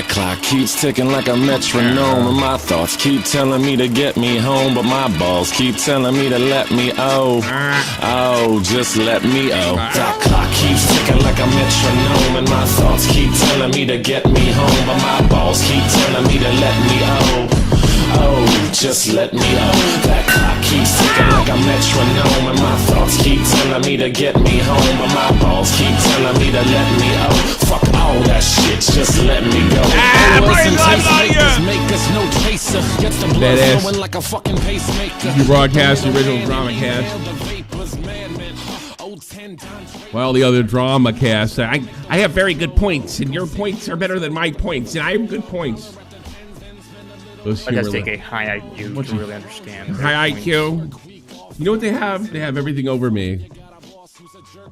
That clock keeps ticking like a metronome, and my thoughts keep telling me to get me home, but my balls keep telling me to let me just let me That clock keeps ticking like a metronome, and my thoughts keep telling me to get me home, but my balls keep telling me to let me just let me That clock keeps ticking like a metronome, and my thoughts keep telling me to get me home, but my balls keep telling me to let me fuck all that shit, just let me go. Make us no chaser, gets the blood flowing like a fucking pacemaker. You broadcast the original Dramacast. Well, the other Dramacast. I have very good points, and your points are better than my points, and I have good points. I just take a high IQ to really understand. High IQ? You know what they have? They have everything over me.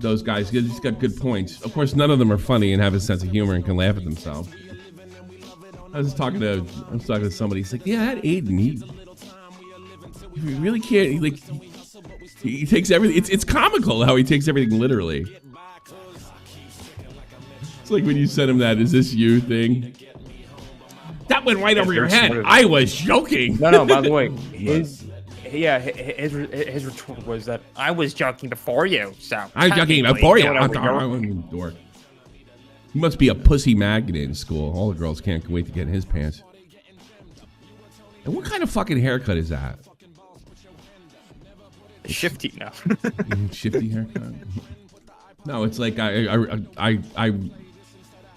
Those guys, they just got good points. Of course, none of them are funny and have a sense of humor and can laugh at themselves. I was talking to somebody. He's like, yeah, that Aiden, he really can't. He takes everything. It's comical how he takes everything literally. It's like when you sent him that "Is this you?" thing. That went right over your head. I was joking. No. By the way, his retort was that I was joking before you. So I was joking before you. I'm a dork. He must be a pussy magnet in school. All the girls can't wait to get in his pants. And what kind of fucking haircut is that? Shifty now. Shifty haircut. No, it's like I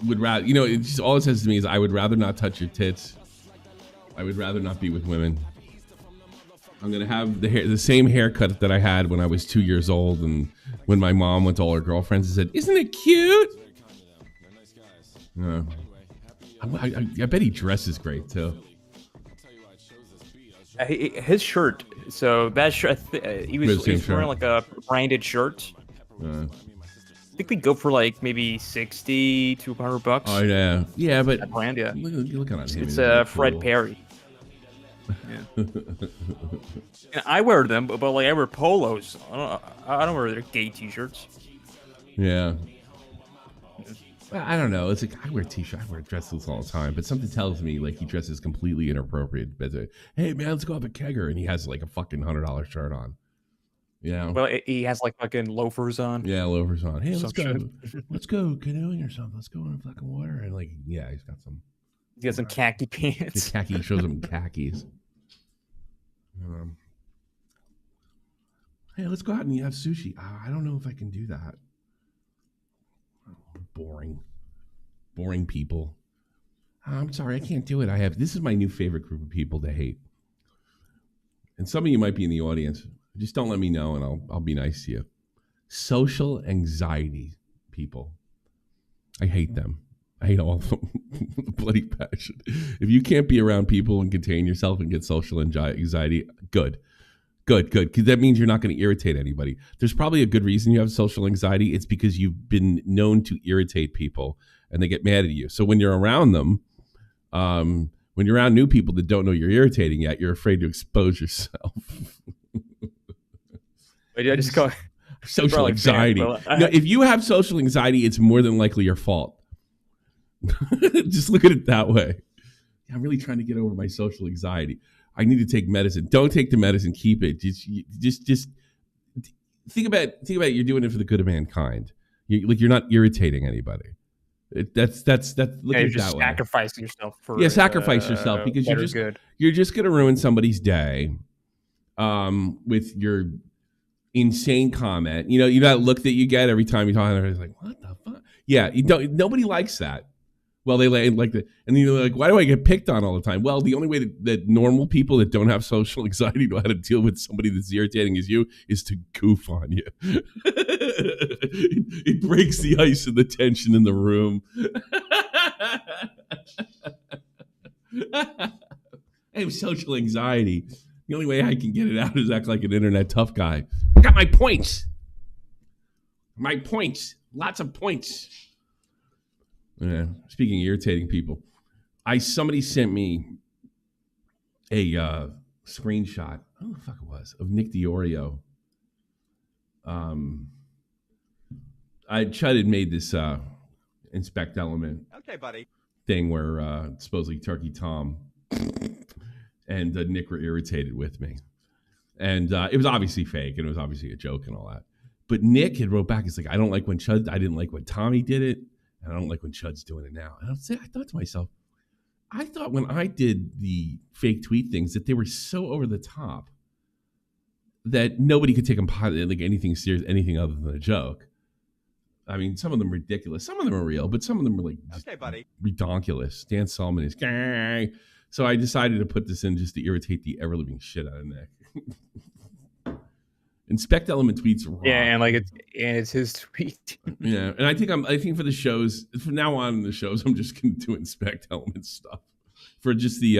would rather, it just, all it says to me is I would rather not touch your tits. I would rather not be with women. I'm gonna have the same haircut that I had when I was 2 years old, and when my mom went to all her girlfriends and said, "Isn't it cute?" I bet he dresses great too. His shirt. So that shirt, he was wearing like a branded shirt. I think they go for like maybe $60 to $100. Oh yeah, yeah, but that brand, yeah. Look at him. It's Fred cool. Perry. Yeah. And I wear them, but like I wear polos. I don't wear their gay T-shirts. Yeah. I don't know. It's like I wear T-shirts, I wear dresses all the time, but something tells me like he dresses completely inappropriate. Hey man, let's go have a kegger, and he has like a fucking $100 shirt on. Yeah. Well, he has like fucking loafers on. Yeah, loafers on. Hey, let's go canoeing or something. Let's go in fucking water. And like, yeah, he's got some. He got some khaki pants. He shows him khakis. Hey, let's go out and have sushi. I don't know if I can do that. Boring people. I'm sorry, I can't do it. This is my new favorite group of people to hate. And some of you might be in the audience. Just don't let me know, and I'll be nice to you. Social anxiety people. I hate them. I hate all of them. Bloody passion. If you can't be around people and contain yourself and get social anxiety, good. Because that means you're not going to irritate anybody. There's probably a good reason you have social anxiety. It's because you've been known to irritate people, and they get mad at you. So when you're around them, when you're around new people that don't know you're irritating yet, you're afraid to expose yourself. I just go social anxiety. No, if you have social anxiety, it's more than likely your fault. Just look at it that way. I'm really trying to get over my social anxiety. I need to take medicine. Don't take the medicine. Keep it. Just think about you're doing it for the good of mankind. You're not irritating anybody. That's look at it you're just that way. Sacrificing yourself for sacrifice yourself because you're just gonna ruin somebody's day with your insane comment. You know that look that you get every time you talk, and everybody's like, "What the fuck?" Yeah, nobody likes that. Well, they like that, and then you're like, "Why do I get picked on all the time?" Well, the only way that normal people that don't have social anxiety know how to deal with somebody that's irritating as you is to goof on you. It breaks the ice and the tension in the room. I have social anxiety. The only way I can get it out is act like an internet tough guy. I got my points. Lots of points. Yeah. Speaking of irritating people, somebody sent me a screenshot. I don't know what the fuck it was of Nick DEORIO. Chud had made this inspect element. Okay, buddy. thing where supposedly Turkey Tom and Nick were irritated with me. And it was obviously fake, and it was obviously a joke and all that. But Nick had wrote back, he's like, I didn't like when Tommy did it, and I don't like when Chud's doing it now. And I thought to myself, I thought when I did the fake tweet things that they were so over the top that nobody could take them like anything serious, anything other than a joke. I mean, some of them ridiculous. Some of them are real, but some of them were like redonkulous. Dan Solomon is gang. So I decided to put this in just to irritate the ever-living shit out of Nick. Inspect Element tweets raw. Yeah, and like it's his tweet. Yeah, and I think for the shows, from now on in the shows, I'm just going to do Inspect Element stuff for just the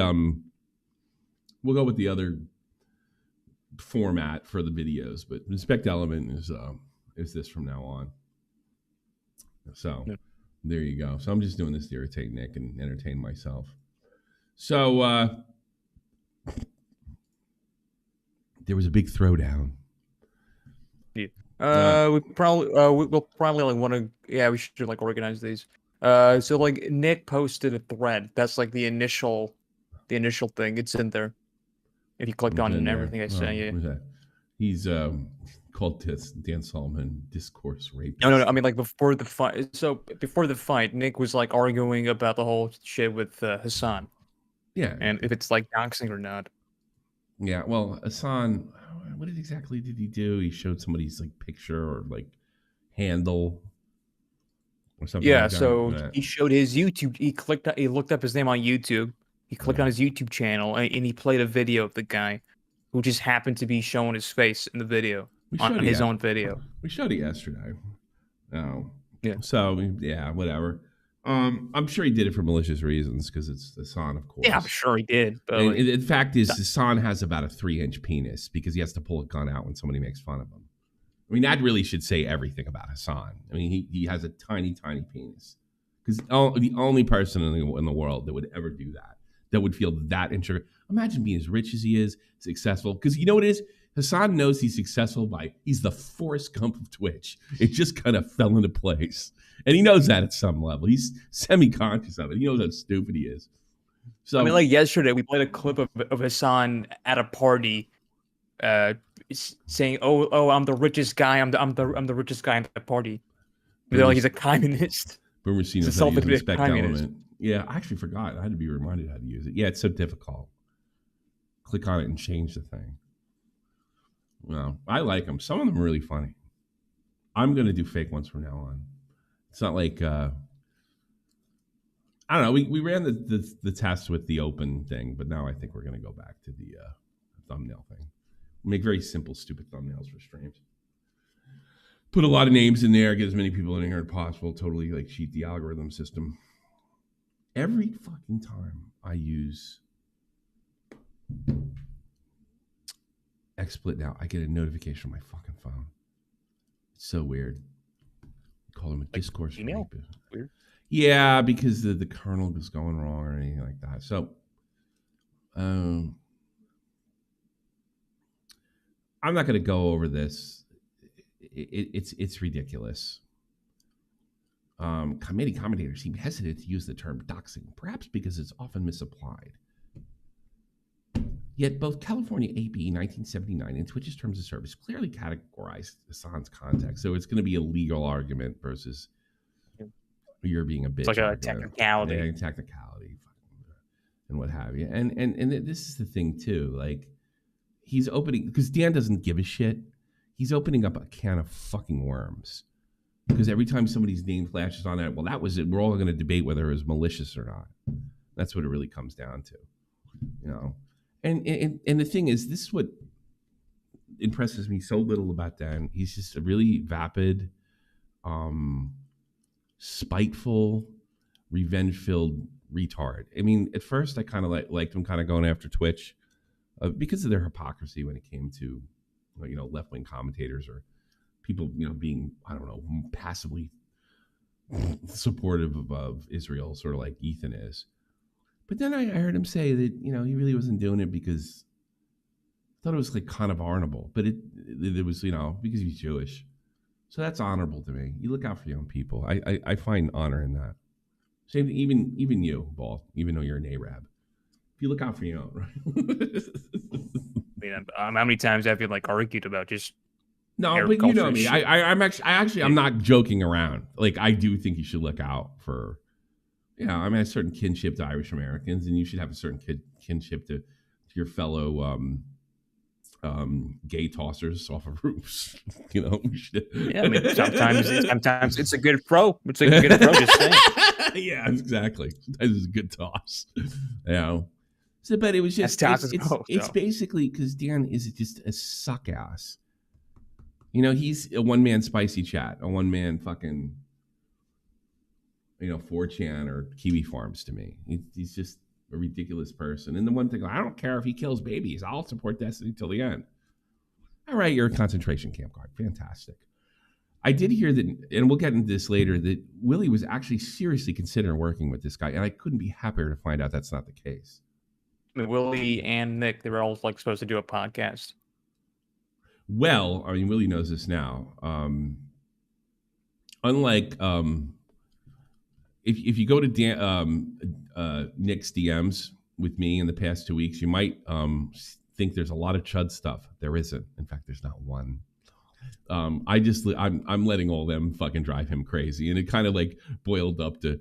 we'll go with the other format for the videos, but Inspect Element is this from now on. So There you go. So I'm just doing this to irritate Nick and entertain myself. So there was a big throwdown. Yeah. We'll probably like want to. Yeah, we should like organize these. So like Nick posted a thread. That's like the initial thing. It's in there. If you clicked on it and everything I sent you. He's called Dan Solomon discourse rapist. No. I mean, like before the fight. So before the fight, Nick was like arguing about the whole shit with Hassan. Yeah. And if it's like doxing or not. Yeah. Well, Hassan, what exactly did he do? He showed somebody's like picture or like handle or something. Yeah. Like so he showed his YouTube. He looked up his name on YouTube. He clicked on his YouTube channel and he played a video of the guy who just happened to be showing his face in the video on his own video. We showed it yesterday. Oh, yeah. So yeah, whatever. I'm sure he did it for malicious reasons because it's Hassan, of course. Yeah, I'm sure he did. But and the fact is, Hassan has about a 3-inch penis because he has to pull a gun out when somebody makes fun of him. I mean, that really should say everything about Hassan. I mean, he has a tiny, tiny penis because the only person in the world that would ever do that would feel that insecure. Imagine being as rich as he is, successful. Because you know what it is? Hassan knows he's successful he's the Forrest Gump of Twitch. It just kind of fell into place. And he knows that at some level. He's semi-conscious of it. He knows how stupid he is. So I mean, like yesterday, we played a clip of Hassan at a party saying, oh, I'm the richest guy. I'm the richest guy at the party. But like he's a communist. Boomer seen his Inspect Element. Yeah, I actually forgot. I had to be reminded how to use it. Yeah, it's so difficult. Click on it and change the thing. Well, I like them. Some of them are really funny. I'm going to do fake ones from now on. It's not like, I don't know. We ran the test with the open thing, but now I think we're going to go back to the thumbnail thing. Make very simple, stupid thumbnails for streams. Put a lot of names in there, get as many people in here as possible, totally like cheat the algorithm system. Every fucking time I use XSplit now, I get a notification on my fucking phone. It's so weird. Call him a discourse rapist. Weird. Yeah, because the kernel was going wrong or anything like that. So, I'm not going to go over this. It's ridiculous. Many commentators seem hesitant to use the term doxing, perhaps because it's often misapplied. Yet both California AB 1979 and Twitch's terms of service clearly categorize Hassan's context. So it's going to be a legal argument versus you're being a bitch. It's like a technicality. Yeah, technicality and what have you. And this is the thing too. Like he's opening, because Dan doesn't give a shit. He's opening up a can of fucking worms. Because every time somebody's name flashes on that, well, that was it. We're all going to debate whether it was malicious or not. That's what it really comes down to, you know. And the thing is, this is what impresses me so little about Dan. He's just a really vapid, spiteful, revenge-filled retard. I mean, at first I kind of liked him kind of going after Twitch because of their hypocrisy when it came to, you know, left-wing commentators or people, you know, being, I don't know, passively supportive of Israel, sort of like Ethan is. But then I heard him say that, you know, he really wasn't doing it because I thought it was like kind of honorable. But it was, you know, because he's Jewish. So that's honorable to me. You look out for young people. I find honor in that. Same thing, even you, Ball, even though you're an Arab. If you look out for your own, right? How many times have you like argued about just No, but you know me. I'm not joking around. Like, I do think you should look out for, I mean, a certain kinship to Irish Americans, and you should have a certain kinship to your fellow gay tossers off of roofs. Yeah, I mean, sometimes it's a good throw. It's a good throw. Just saying. Yeah, exactly. Sometimes it's a good toss. So, but it was just it's basically because Dan is just a suck ass. He's a one man spicy chat, a one man fucking 4chan or Kiwi Farms to me. He's just a ridiculous person. And the one thing, I don't care if he kills babies. I'll support Destiny till the end. All right, you're a concentration camp guard. Fantastic. I did hear that, and we'll get into this later, that Willie was actually seriously considering working with this guy, and I couldn't be happier to find out that's not the case. Willie and Nick, they were all like supposed to do a podcast. Well, I mean, Willie knows this now. Unlike if you go to Nick's DMs with me in the past 2 weeks, you might think there's a lot of chud stuff. There isn't. In fact, there's not one. I'm letting all them fucking drive him crazy, and it kind of like boiled up to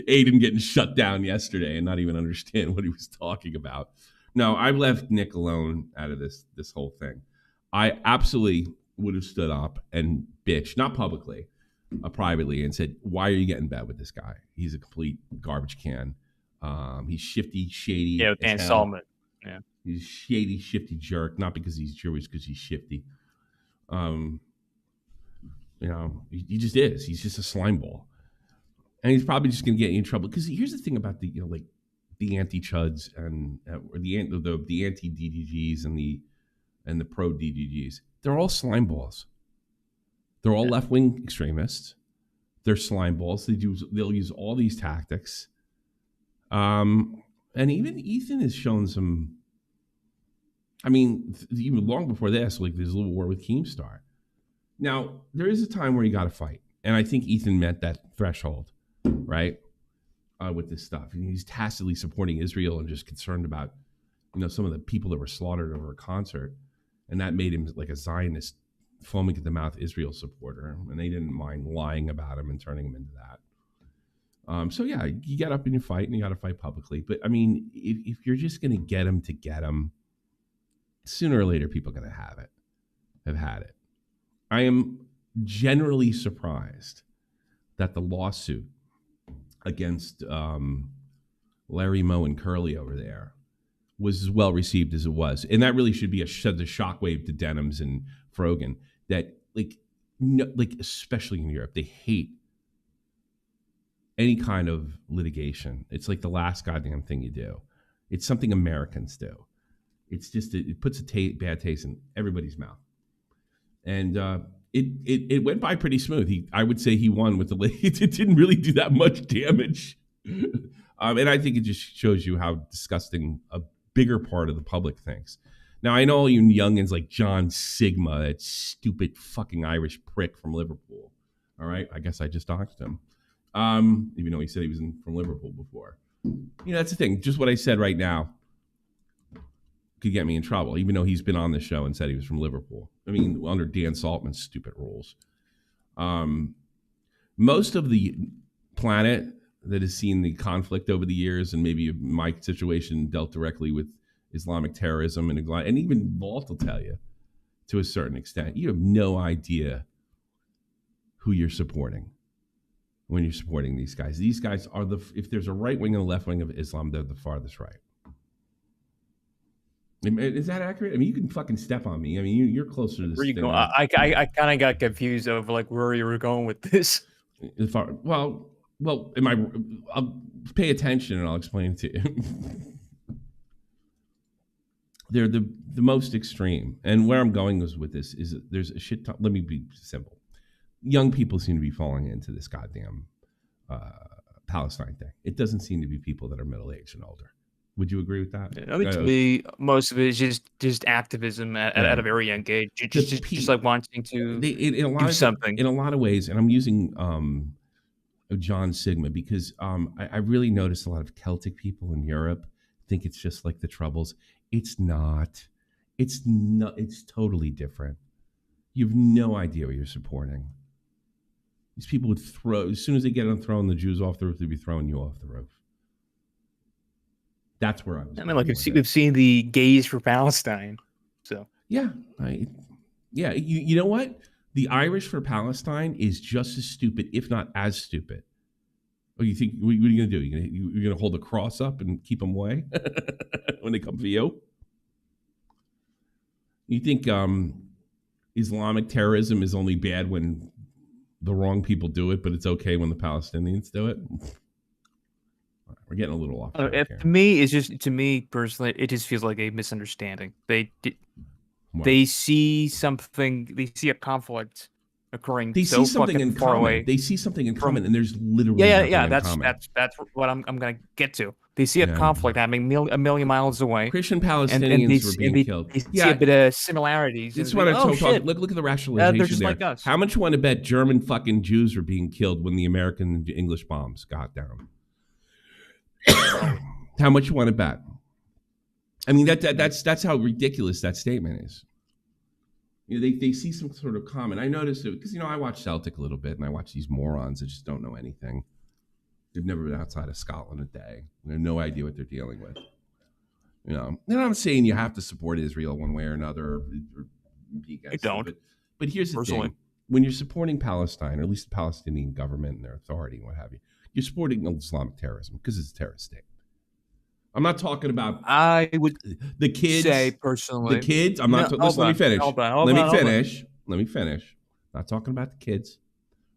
Aiden getting shut down yesterday and not even understand what he was talking about. No, I've left Nick alone out of this whole thing. I absolutely would have stood up and bitched, not publicly, privately, and said, "Why are you getting bad with this guy? He's a complete garbage can. He's shifty, shady. Yeah, and Saltman. Yeah, he's shady, shifty jerk. Not because he's Jewish, because he's shifty. He just is. He's just a slime ball, and he's probably just going to get you in trouble. Because here's the thing about the anti-chuds and or the anti-DDGs and the pro-DDGs. They're all slime balls. They're all left-wing extremists. They're slime balls. They'll use all these tactics. And even Ethan has shown some. I mean, even long before this, like there's a little war with Keemstar. Now, there is a time where you got to fight. And I think Ethan met that threshold, right? With this stuff. And he's tacitly supporting Israel and just concerned about, some of the people that were slaughtered over a concert. And that made him like a Zionist, foaming at the mouth Israel supporter. And they didn't mind lying about him and turning him into that. So yeah, you get up and you fight, and you got to fight publicly. But I mean, if you're just going to get him, sooner or later, people are going to have had it. I am generally surprised that the lawsuit against Larry Moe and Curly over there was as well received as it was. And that really should be the shockwave to Denims and Frogan that especially in Europe, they hate any kind of litigation. It's like the last goddamn thing you do. It's something Americans do. It's just, it puts a bad taste in everybody's mouth. And it went by pretty smooth. I would say he won with it didn't really do that much damage. And I think it just shows you how disgusting a bigger part of the public thinks. Now, I know all you youngins like John Sigma, that stupid fucking Irish prick from Liverpool. All right? I guess I just doxed him. Even though he said he was from Liverpool before. That's the thing. Just what I said right now could get me in trouble, even though he's been on the show and said he was from Liverpool. I mean, under Dan Saltman's stupid rules. Most of the planet that has seen the conflict over the years, and maybe my situation dealt directly with Islamic terrorism and even Vault will tell you, to a certain extent, you have no idea who you're supporting when you're supporting these guys. These guys are if there's a right wing and a left wing of Islam, they're the farthest right. Is that accurate? I mean, you can fucking step on me. I mean, you're closer to this. Where you going? I kind of got confused over like where you were going with this. Well, I'll pay attention and I'll explain it to you. They're the most extreme. And where I'm going with this is that there's a shit ton. Let me be simple. Young people seem to be falling into this goddamn Palestine thing. It doesn't seem to be people that are middle-aged and older. Would you agree with that? I think to me, most of it is just activism at a very young age. Just like wanting to do something. In a lot of ways, and I'm using of John Sigma, because I really noticed a lot of Celtic people in Europe think it's just like the Troubles. It's not. It's not. It's totally different. You have no idea what you're supporting. These people would throw, as soon as they get on throwing the Jews off the roof, they'd be throwing you off the roof. That's where I was. I mean, like we've seen the gays for Palestine, so yeah, you know what? The Irish for Palestine is just as stupid, if not as stupid. Oh, you think what are you going to do? You're going to hold a cross up and keep them away when they come for you? You think Islamic terrorism is only bad when the wrong people do it, but it's okay when the Palestinians do it? We're getting a little off track here. To me personally, it just feels like a misunderstanding. They see something. They see a conflict occurring. They see something in far common. Away They see something in common, and there's literally That's what I'm gonna get to. They see a conflict happening a million miles away. Christian Palestinians were being killed. They see a bit of similarities. This is what I'm talking. Look at the rationalization they're just there. like us. How much you want to bet German fucking Jews were being killed when the American and English bombs got down? How much you want to bet? I mean, that's how ridiculous that statement is. You know, they see some sort of common. I noticed it because, I watch Celtic a little bit, and I watch these morons that just don't know anything. They've never been outside of Scotland a day. They have no idea what they're dealing with. And I'm saying you have to support Israel one way or another. Or be against I don't. But here's the thing. When you're supporting Palestine, or at least the Palestinian government and their authority and what have you, you're supporting Islamic terrorism because it's a terrorist state. I'm not talking about. I would the kids say personally. The kids. I'm not. Listen, let me finish. Let me finish. Not talking about the kids.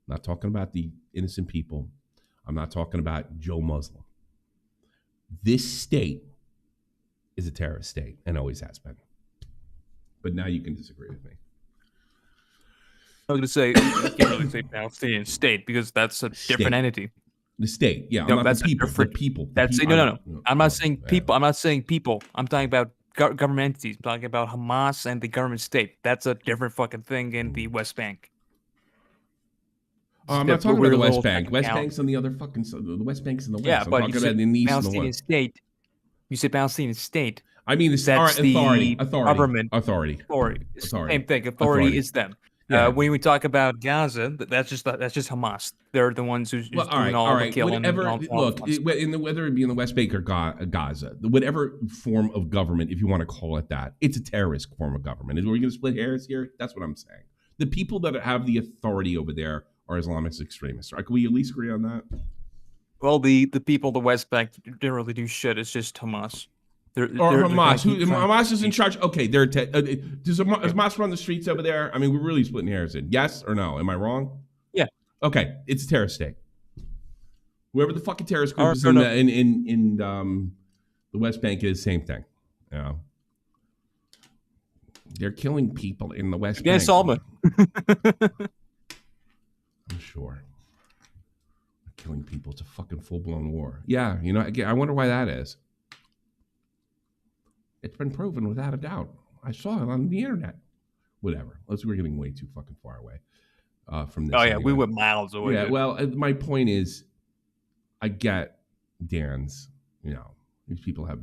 Not talking about the innocent people. I'm not talking about Joe Muslim. This state is a terrorist state and always has been. But now you can disagree with me. I was going to say, you can't really say Palestinian state because that's a different entity. The state, yeah. No, that's the people. The people. No. I'm not saying people. I'm not saying people. I'm talking about government entities. I'm talking about Hamas and the government state. That's a different fucking thing in the West Bank. I'm not talking about the West Bank. West Bank's on the other fucking side. The West Bank's in the West. Yeah, I'm but talking about in the East and the West. State. You said Palestinian state. I mean, that's authority. Government. Authority. Same thing. Authority is them. Yeah. When we talk about Gaza, that's just Hamas. They're the ones who's doing all the killing. Whether it be in the West Bank or Gaza, whatever form of government, if you want to call it that, it's a terrorist form of government. Are we going to split hairs here? That's what I'm saying. The people that have the authority over there are Islamic extremists. Can we at least agree on that? Well, the people, the West Bank, didn't really do shit. It's just Hamas. Hamas. Hamas is in charge. Okay, does Hamas run the streets over there? I mean, we're really splitting hairs in. Yes or no? Am I wrong? Yeah. Okay, it's a terrorist state. Whoever the fucking terrorist group is in the West Bank is same thing. They're killing people in the West Bank. SALTMAN. I'm sure. Killing people. It's a fucking full-blown war. Yeah, I wonder why that is. It's been proven without a doubt. I saw it on the internet. Whatever. We're getting way too fucking far away from this. Oh, yeah, we went miles away. Yeah, well, my point is, I get Dan's, these people have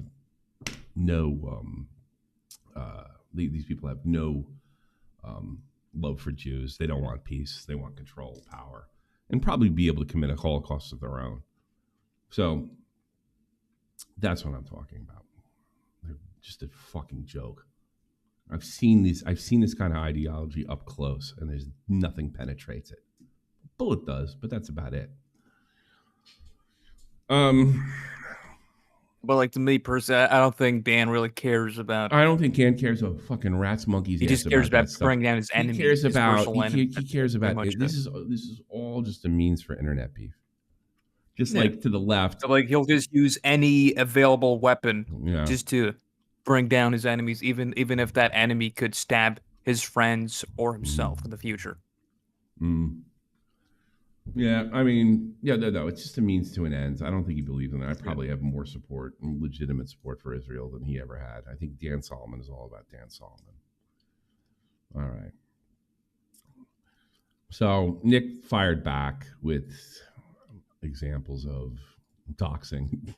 no, these people have no love for Jews. They don't want peace. They want control, power, and probably be able to commit a Holocaust of their own. So that's what I'm talking about. They're just a fucking joke. I've seen this kind of ideology up close, and there's nothing penetrates it. Bullet does, but that's about it. But to me personally, I don't think Dan really cares about. I don't think Dan cares about fucking rats, monkeys. He just cares about bringing down his enemies. He cares about. He cares about. This is all just a means for internet beef. Just like to the left. So he'll just use any available weapon just to bring down his enemies, even if that enemy could stab his friends or himself in the future. Yeah, I mean, no, it's just a means to an end. I don't think he believes in it. I probably have more support, legitimate support for Israel than he ever had. I think Dan Solomon is all about Dan Solomon. All right. So Nick fired back with examples of doxing.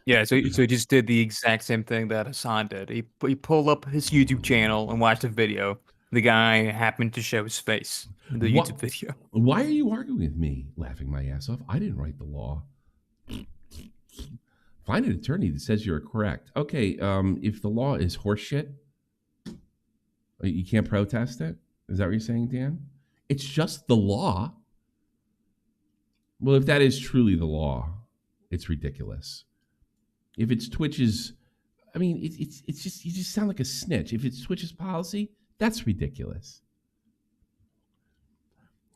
Yeah, so he just did the exact same thing that Hassan did. He pulled up his YouTube channel and watched a video. The guy happened to show his face in the What? YouTube video. Why are you arguing with me, laughing my ass off? I didn't write the law. Find an attorney that says you're correct. Okay, if the law is horseshit, you can't protest it? Is that what you're saying, Dan? It's just the law. Well, if that is truly the law, it's ridiculous. If it's Twitch's, I mean, it's just, you just sound like a snitch. If it's Twitch's policy, that's ridiculous.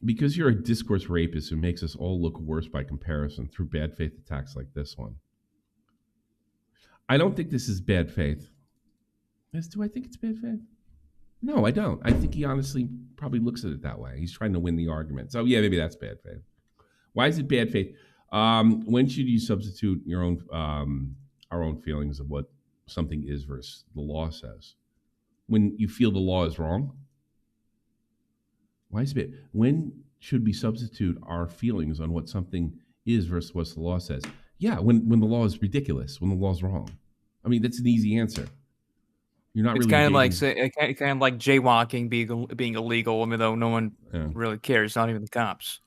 Because you're a discourse rapist who makes us all look worse by comparison through bad faith attacks like this one. I don't think this is bad faith. Do I think it's bad faith? No, I don't. I think he honestly probably looks at it that way. He's trying to win the argument. So yeah, maybe that's bad faith. Why is it bad faith? When should you substitute your own, our own feelings of what something is versus the law says? When you feel the law is wrong? Why is it? When should we substitute our feelings on what something is versus what the law says? Yeah, when the law is ridiculous, when the law is wrong. I mean, that's an easy answer. You're not. It's really kind of like jaywalking being illegal, even though no one really cares, not even the cops.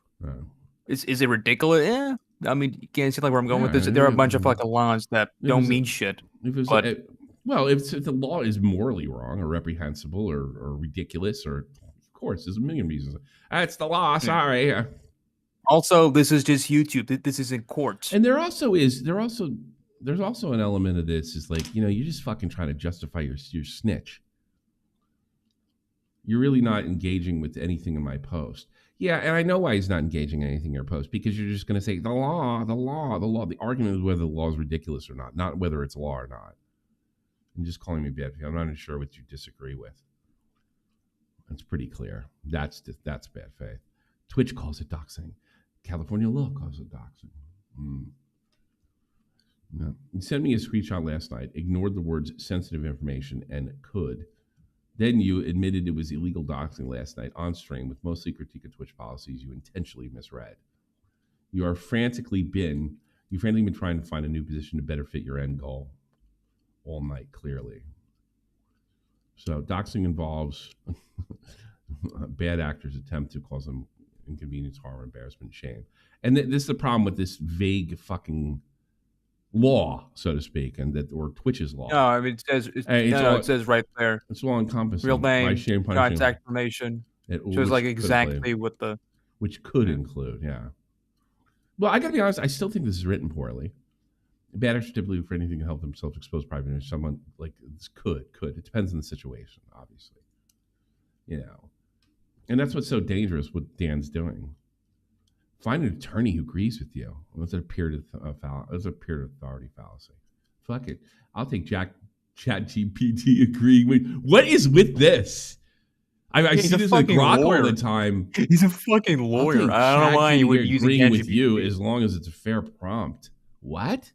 Is it ridiculous? Yeah. I mean, you can't see like where I'm going with this. There are a bunch of fucking laws that don't mean shit. If the law is morally wrong or reprehensible or ridiculous, or of course, there's a million reasons. It's the law. Sorry. Also, this is just YouTube. This is in courts. And there's also an element of this is like, you're just fucking trying to justify your snitch. You're really not engaging with anything in my post. Yeah, and I know why he's not engaging in anything in your post, because you're just going to say the law. The argument is whether the law is ridiculous or not whether it's law or not. And just calling me bad faith. I'm not even sure what you disagree with. It's pretty clear. That's bad faith. Twitch calls it doxing. California law calls it doxing. No. You sent me a screenshot last night, ignored the words sensitive information and could. Then you admitted it was illegal doxing last night on stream with mostly critique of Twitch policies you intentionally misread. You've frantically been trying to find a new position to better fit your end goal all night, clearly. So doxing involves bad actors attempt to cause them inconvenience, harm, embarrassment, shame. And this is the problem with this vague fucking law, so to speak, or Twitch's law. No, I mean it says right there. It's all encompassing. Real name, shame, contact information. It shows like exactly what the which could include. Yeah. Well, I gotta be honest. I still think this is written poorly. Bad actors typically for anything to help themselves expose private image. Someone like this could. It depends on the situation, obviously. And that's what's so dangerous. What Dan's doing. Find an attorney who agrees with you. It's a period of authority fallacy. Fuck it. I'll take ChatGPT agreeing with. What is with this? I see this with Grok all the time. He's a fucking lawyer. I don't know why you would use agreeing with you as long as it's a fair prompt. What?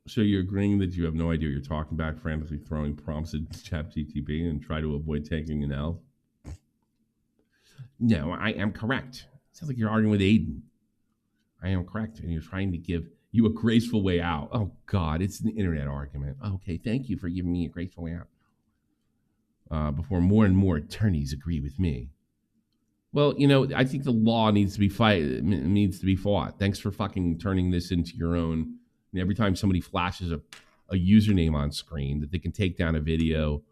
So you're agreeing that you have no idea what you're talking about, frantically throwing prompts at ChatGPT and try to avoid taking an L? No, I am correct. Sounds like you're arguing with Aiden. I am correct, and you're trying to give you a graceful way out. Oh, God, it's an internet argument. Okay, thank you for giving me a graceful way out. Before more and more attorneys agree with me. Well, I think the law needs to be fought. Thanks for fucking turning this into your own. And every time somebody flashes a username on screen, that they can take down a video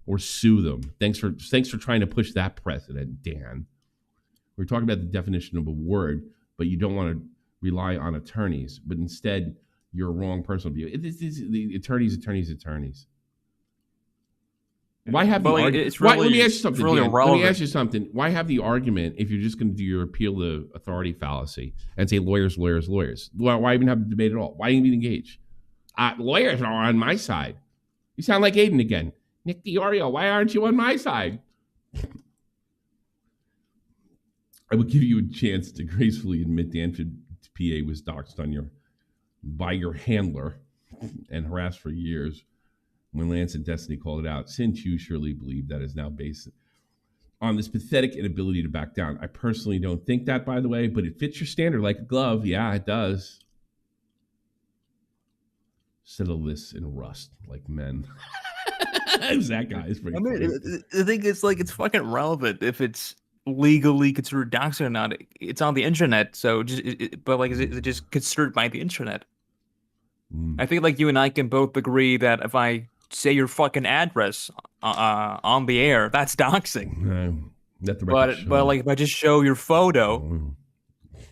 or sue them. Thanks for trying to push that precedent, Dan. We're talking about the definition of a word, but you don't want to rely on attorneys. But instead, you're a wrong personal view. The attorneys. Why have the argument? Let me ask you something. Let me ask you something. Why have the argument if you're just going to do your appeal to authority fallacy and say lawyers? Why even have the debate at all? Why even engage? Lawyers are on my side. You sound like Aiden again. Nick DEORIO, why aren't you on my side? I will give you a chance to gracefully admit the PA was doxed by your handler and harassed for years when Lance and Destiny called it out, since you surely believe that is now based on this pathetic inability to back down. I personally don't think that, by the way, but it fits your standard like a glove. Yeah, it does. Settle this in rust like men. That guy is pretty funny. The thing is, like, it's fucking relevant if it's legally considered doxing or not. It's on the internet, so but like, is it just considered by the internet? I think like you and I can both agree that if I say your fucking address on the air, that's doxing. But like if I just show your photo,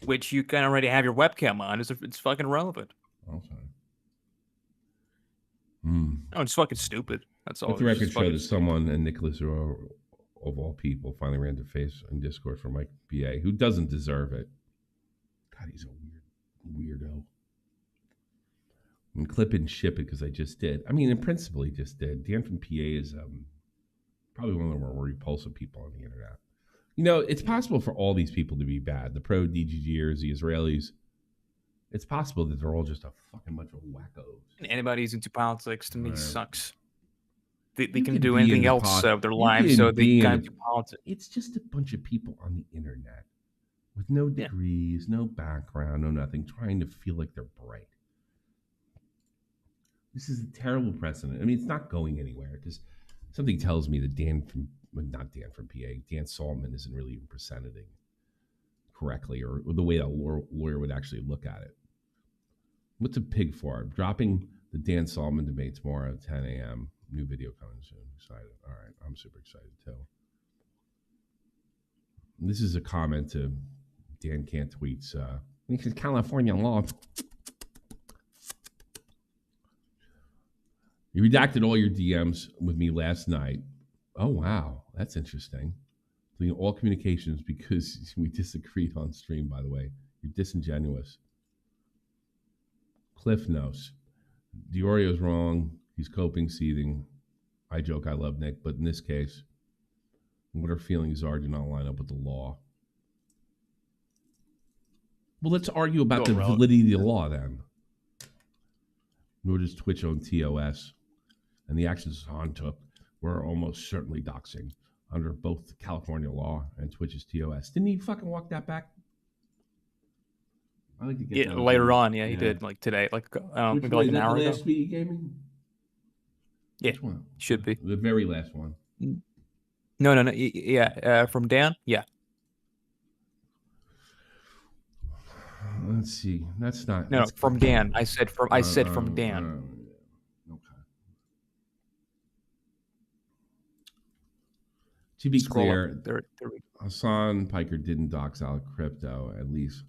which you can already have your webcam on, it's fucking relevant. Okay. Oh, it's fucking stupid. That's all. Let the record show that someone, and Nicholas of all people, finally ran to face in Discord for Mike BA, who doesn't deserve it. God, he's a weirdo. And clip and ship it because I just did. I mean, in principle, he just did. Dan from PA is probably one of the more repulsive people on the internet. You know, it's possible for all these people to be bad. The pro DGGers, the Israelis. It's possible that they're all just a fucking bunch of wackos. Anybody who's into politics, to me, sucks. They can do anything else of their lives, so they can't do politics. It's just a bunch of people on the internet with no degrees, no background, no nothing, trying to feel like they're bright. This is a terrible precedent. I mean, it's not going anywhere because something tells me that Dan SALTMAN isn't really even presenting correctly or the way that lawyer would actually look at it. What's a pig for? Dropping the Dan SALTMAN debate tomorrow at 10 a.m. New video coming soon. Excited. All right. I'm super excited too. This is a comment to Dan Can't Tweets. This is California law. You redacted all your DMs with me last night. Oh, wow. That's interesting. Deleting all communications because we disagreed on stream, by the way. You're disingenuous. Cliff knows. DEORIO's wrong. He's coping, seething. I joke, I love Nick. But in this case, what our feelings are do not line up with the law. Well, let's argue about the validity of the law then. Nor does Twitch own TOS. And the actions Hassan took were almost certainly doxing under both California law and Twitch's TOS. Didn't he fucking walk that back? I like to get later on. Yeah, he did. Like today, like maybe like an hour ago. Last tweet he gave me? Yeah, should be the very last one. No. Yeah, from Dan. Yeah. Let's see. That's not. No, from Dan. I said from Dan. Okay. To be clear, Hassan Piker didn't dox out crypto, at least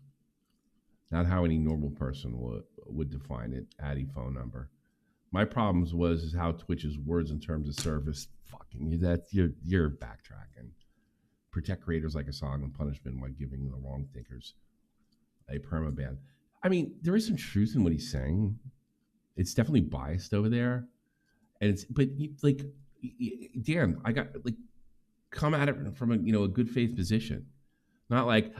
not how any normal person would define it. Addy phone number. My problems is how Twitch's words in terms of service. Fucking you're backtracking. Protect creators like Hassan and punishment while giving the wrong thinkers a permaban. I mean, there is some truth in what he's saying. It's definitely biased over there, and Dan, I got come at it from a good faith position, not like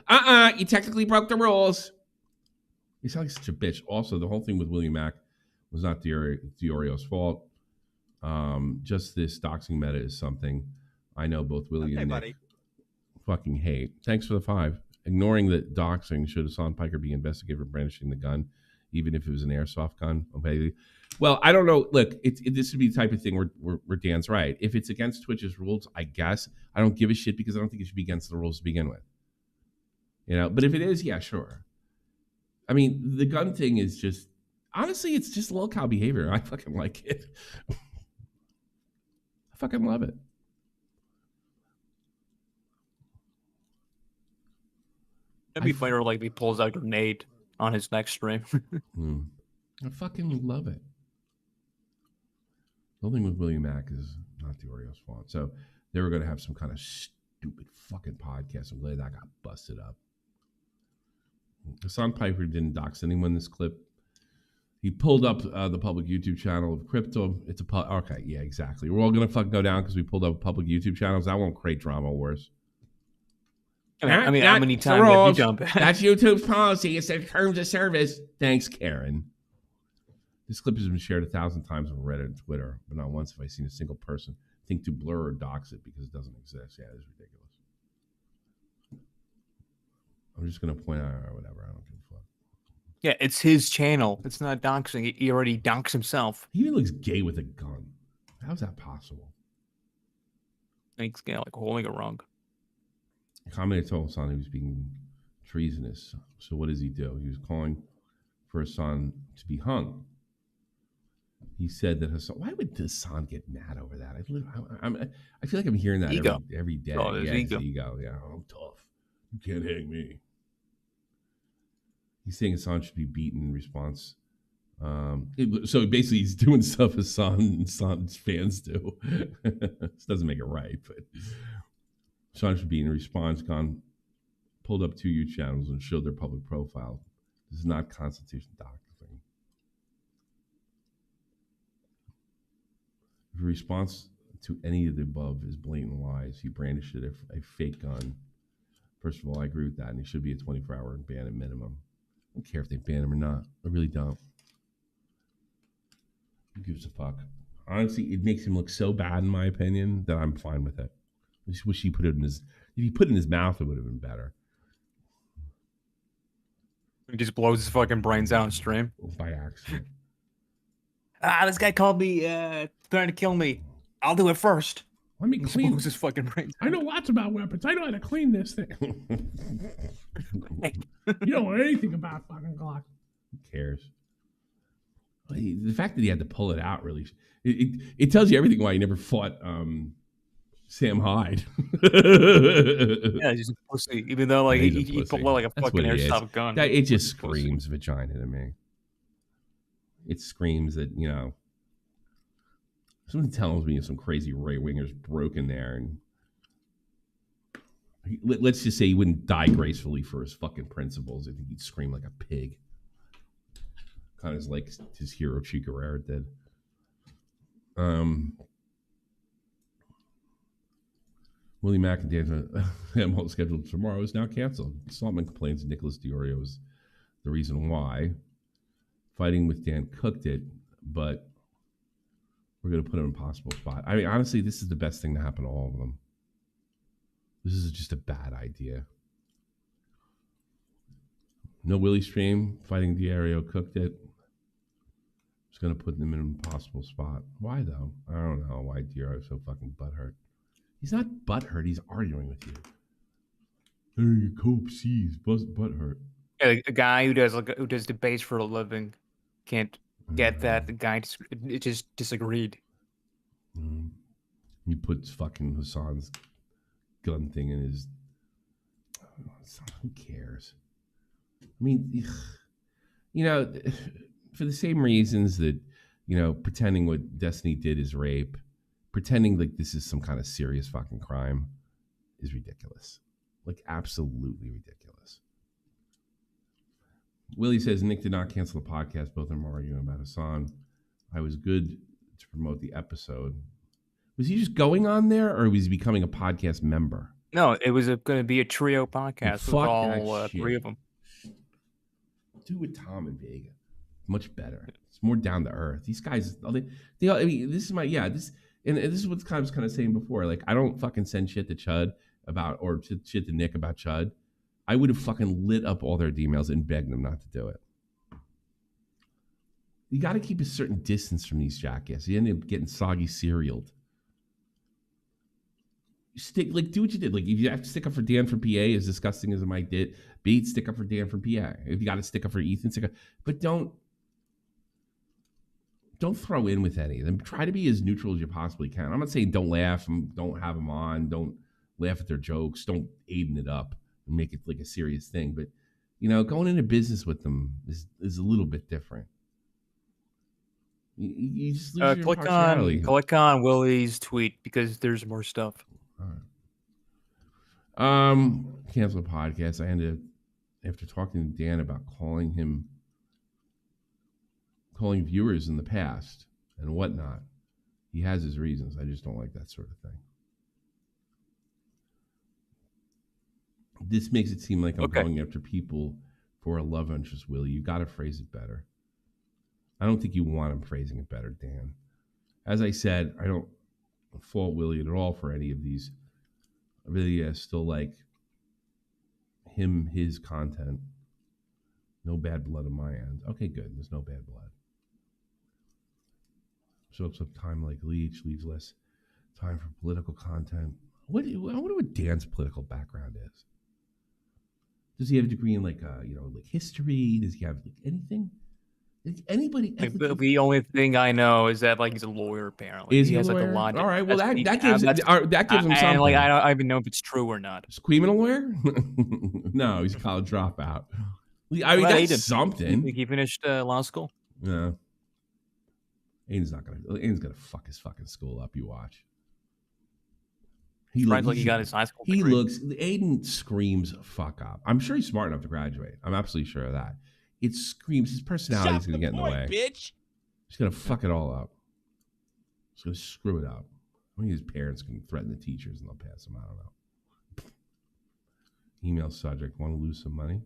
you technically broke the rules. You sound like such a bitch. Also, the whole thing with William Mack was not DEORIO's fault. Just this doxing meta is something I know both Willie and Nick fucking hate. Thanks for the 5. Ignoring that doxing, should Hassan Piker be investigated for brandishing the gun, even if it was an airsoft gun? Okay. Well, I don't know. Look, this would be the type of thing where Dan's right. If it's against Twitch's rules, I guess I don't give a shit because I don't think it should be against the rules to begin with. But if it is, yeah, sure. I mean, the gun thing is just, honestly, it's just lolcow behavior. I fucking like it. I fucking love it. It'd be funny if he pulls out a grenade on his next stream. I fucking love it. The whole thing with William Mack is not DEORIO's fault. So they were going to have some kind of stupid fucking podcast. I'm glad that got busted up. Hassan Piker didn't dox anyone in this clip. He pulled up the public YouTube channel of crypto. It's okay, yeah, exactly. We're all going to fucking go down because we pulled up public YouTube channels. That won't create drama wars. I mean, how many times have you jump? That's YouTube's policy. It's their terms of service. Thanks, Karen. This clip has been shared 1,000 times on Reddit and Twitter, but not once have I seen a single person think to blur or dox it because it doesn't exist. Yeah, it's ridiculous. I'm just gonna point out or whatever. I don't give a fuck. Yeah, it's his channel. It's not doxing. He already doxed himself. He even looks gay with a gun. How's that possible? He's like holding it wrong. Commentator told Hassan he was being treasonous. So what does he do? He was calling for Hassan to be hung. He said that Hassan. Why would Hassan get mad over that? I feel like I'm hearing that every day. Oh, yeah, ego. Ego. Yeah, I'm tough. You can't hang me. He's saying Hassan should be beaten in response. So basically, he's doing stuff Hassan's fans do. This doesn't make it right, but Hassan should be in response. Pulled up 2 YouTube channels and showed their public profile. This is not Constitution doxing. If a response to any of the above is blatant lies, he brandished a fake gun. First of all, I agree with that, and he should be a 24-hour ban at minimum. I don't care if they ban him or not. I really don't. Who gives a fuck? Honestly, it makes him look so bad, in my opinion, that I'm fine with it. I just wish he put it in his... If he put it in his mouth, it would have been better. He just blows his fucking brains out on stream. By accident. This guy called me trying to kill me. I'll do it first. Let me clean Blows his fucking brains out. I know lots about weapons. I know how to clean this thing. You don't know anything about fucking Glock. Who cares? The fact that he had to pull it out really... It tells you everything why he never fought Sam Hyde. Yeah, he's just a pussy. Even though like he pulled out like a That's fucking what it airsoft is. gun. It just screams vagina to me. It screams that, you know, something tells me some crazy right-wingers broke in there, and let's just say he wouldn't die gracefully for his fucking principles. I think he'd scream like a pig. Kind of like his hero Che Guevara did. Willie Mack and Dan MO scheduled tomorrow is now canceled. SALTMAN complains Nicholas DEORIO is the reason why. Fighting with Dan cooked it, but we're going to put him in a possible spot. I mean, honestly, this is the best thing to happen to all of them. This is just a bad idea. No Willie stream. Fighting DEORIO cooked it. Just going to put them in an impossible spot. Why, though? I don't know why DEORIO is so fucking butthurt. He's not butthurt. He's arguing with you. Hey, Cope sees butthurt. Yeah, a guy who does debates for a living can't get that. The guy just disagreed. He puts fucking Hassan's gun thing in his... Who cares? I mean, you know, for the same reasons that, you know, pretending what Destiny did is rape, pretending like this is some kind of serious fucking crime is ridiculous. Like, absolutely ridiculous. Willie says Nick did not cancel the podcast. Both of them are arguing about Hassan. I was good to promote the episode. Was he just going on there, or was he becoming a podcast member? No, it was going to be a trio podcast with all 3 of them. Do with Tom and Vega. Much better. It's more down to earth. These guys, I mean, this is my, this is what I was kind of saying before. Like, I don't fucking send shit to Chud about, or shit to Nick about Chud. I would have fucking lit up all their emails and begged them not to do it. You got to keep a certain distance from these jackasses. You end up getting soggy cerealed. Do what you did. Like, if you have to stick up for Dan from PA, as disgusting as it might be, stick up for Dan from PA. If you got to stick up for Ethan, stick up. But don't throw in with any of them. Try to be as neutral as you possibly can. I'm not saying don't laugh, don't have them on, don't laugh at their jokes, don't aiden it up and make it like a serious thing. But, you know, going into business with them is a little bit different. You just lose your impartiality. Click on Willie's tweet because there's more stuff. All right. Cancel the podcast. I ended up, after talking to Dan about calling viewers in the past and whatnot. He has his reasons. I just don't like that sort of thing. This makes it seem like I'm going after people for a love interest, Willie. You got to phrase it better. I don't think you want him phrasing it better, Dan. As I said, I don't fault Willie at all for any of these. I really still like his content. No bad blood on my end. Okay, good. There's no bad blood. Soaks up time like Leech, leaves less time for political content. I wonder what Dan's political background is. Does he have a degree in like history? Does he have like anything? Is anybody? Like, the only thing I know is that like he's a lawyer apparently. Is he has a lawyer? like a logic. All right. Well, that gives him something. And like I don't even know if it's true or not. Is Queeman a lawyer? No, he's a college dropout. I mean, that's something. He finished law school. Yeah. Aiden's gonna fuck his fucking school up. You watch. He got his high school degree. Aiden screams fuck up. I'm sure he's smart enough to graduate. I'm absolutely sure of that. It screams. His personality is going to get in the way. Bitch. He's going to fuck it all up. He's going to screw it up. I think his parents can threaten the teachers and they'll pass him. I don't know. Email subject, want to lose some money?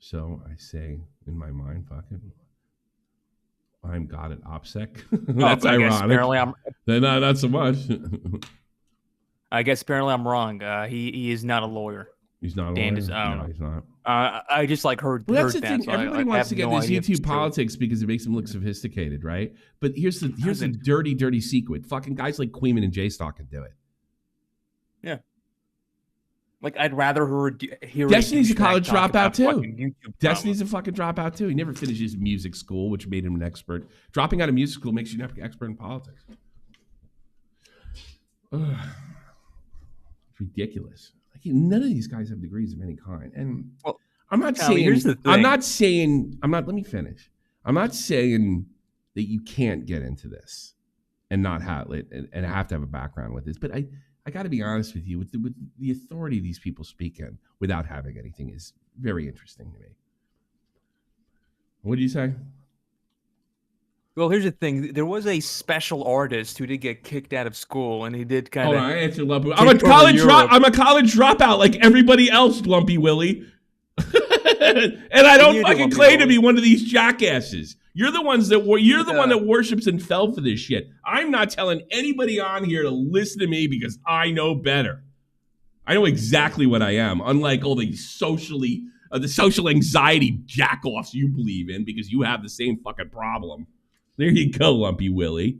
So I say in my mind, fuck it. I'm God at OPSEC. That's ironic. No, not so much. I guess apparently I'm wrong. He is not a lawyer. He's not a Dan lawyer? No, he's not. I just like heard. Well, that's heard the thing. So everybody wants to get this YouTube politics because it makes them look sophisticated, right? But here's the dirty secret. Fucking guys like Queeman and J-Stock can do it. Yeah. Like I'd rather hear. Destiny's a college dropout too. Destiny's a fucking dropout too. He never finishes music school, which made him an expert. Dropping out of music school makes you an expert in politics. It's ridiculous. None of these guys have degrees of any kind. And I'm not saying, let me finish. I'm not saying that you can't get into this and not have it and have to have a background with this. But I got to be honest with you, with the authority these people speak in without having anything is very interesting to me. What do you say? Well, here's the thing. There was a special artist who did get kicked out of school, and he did kind of. Oh, I answered Lumpy. I'm a college dropout like everybody else, Lumpy Willie. And I don't fucking claim to be one of these jackasses. You're the one that worships and fell for this shit. I'm not telling anybody on here to listen to me because I know better. I know exactly what I am, unlike all the the social anxiety jack-offs you believe in because you have the same fucking problem. There you go, Lumpy Willie.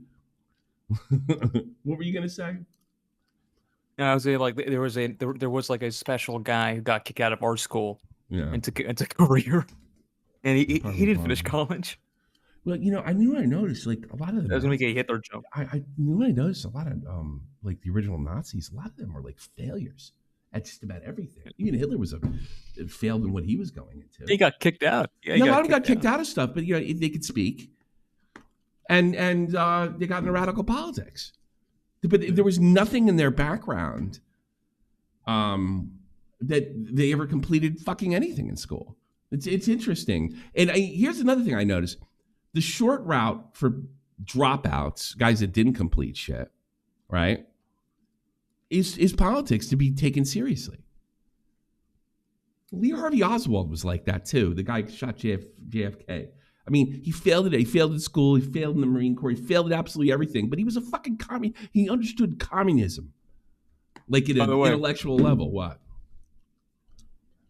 What were you gonna say? I was saying like there was like a special guy who got kicked out of art school and took a career, and he didn't finish college. Well, I knew I noticed like a lot of them. That was gonna make a Hitler joke. I knew I noticed a lot of like the original Nazis. A lot of them were like failures at just about everything. Even Hitler failed in what he was going into. He got kicked out. Yeah, a lot of them got kicked out of stuff, but they could speak. And they got into radical politics, but there was nothing in their background that they ever completed fucking anything in school. It's interesting. And here's another thing I noticed: the short route for dropouts, guys that didn't complete shit, right, is politics to be taken seriously. Lee Harvey Oswald was like that too. The guy who shot JFK. I mean, he failed at it. He failed at school. He failed in the Marine Corps. He failed at absolutely everything. But he was a fucking communist. He understood communism, like at an intellectual level. What?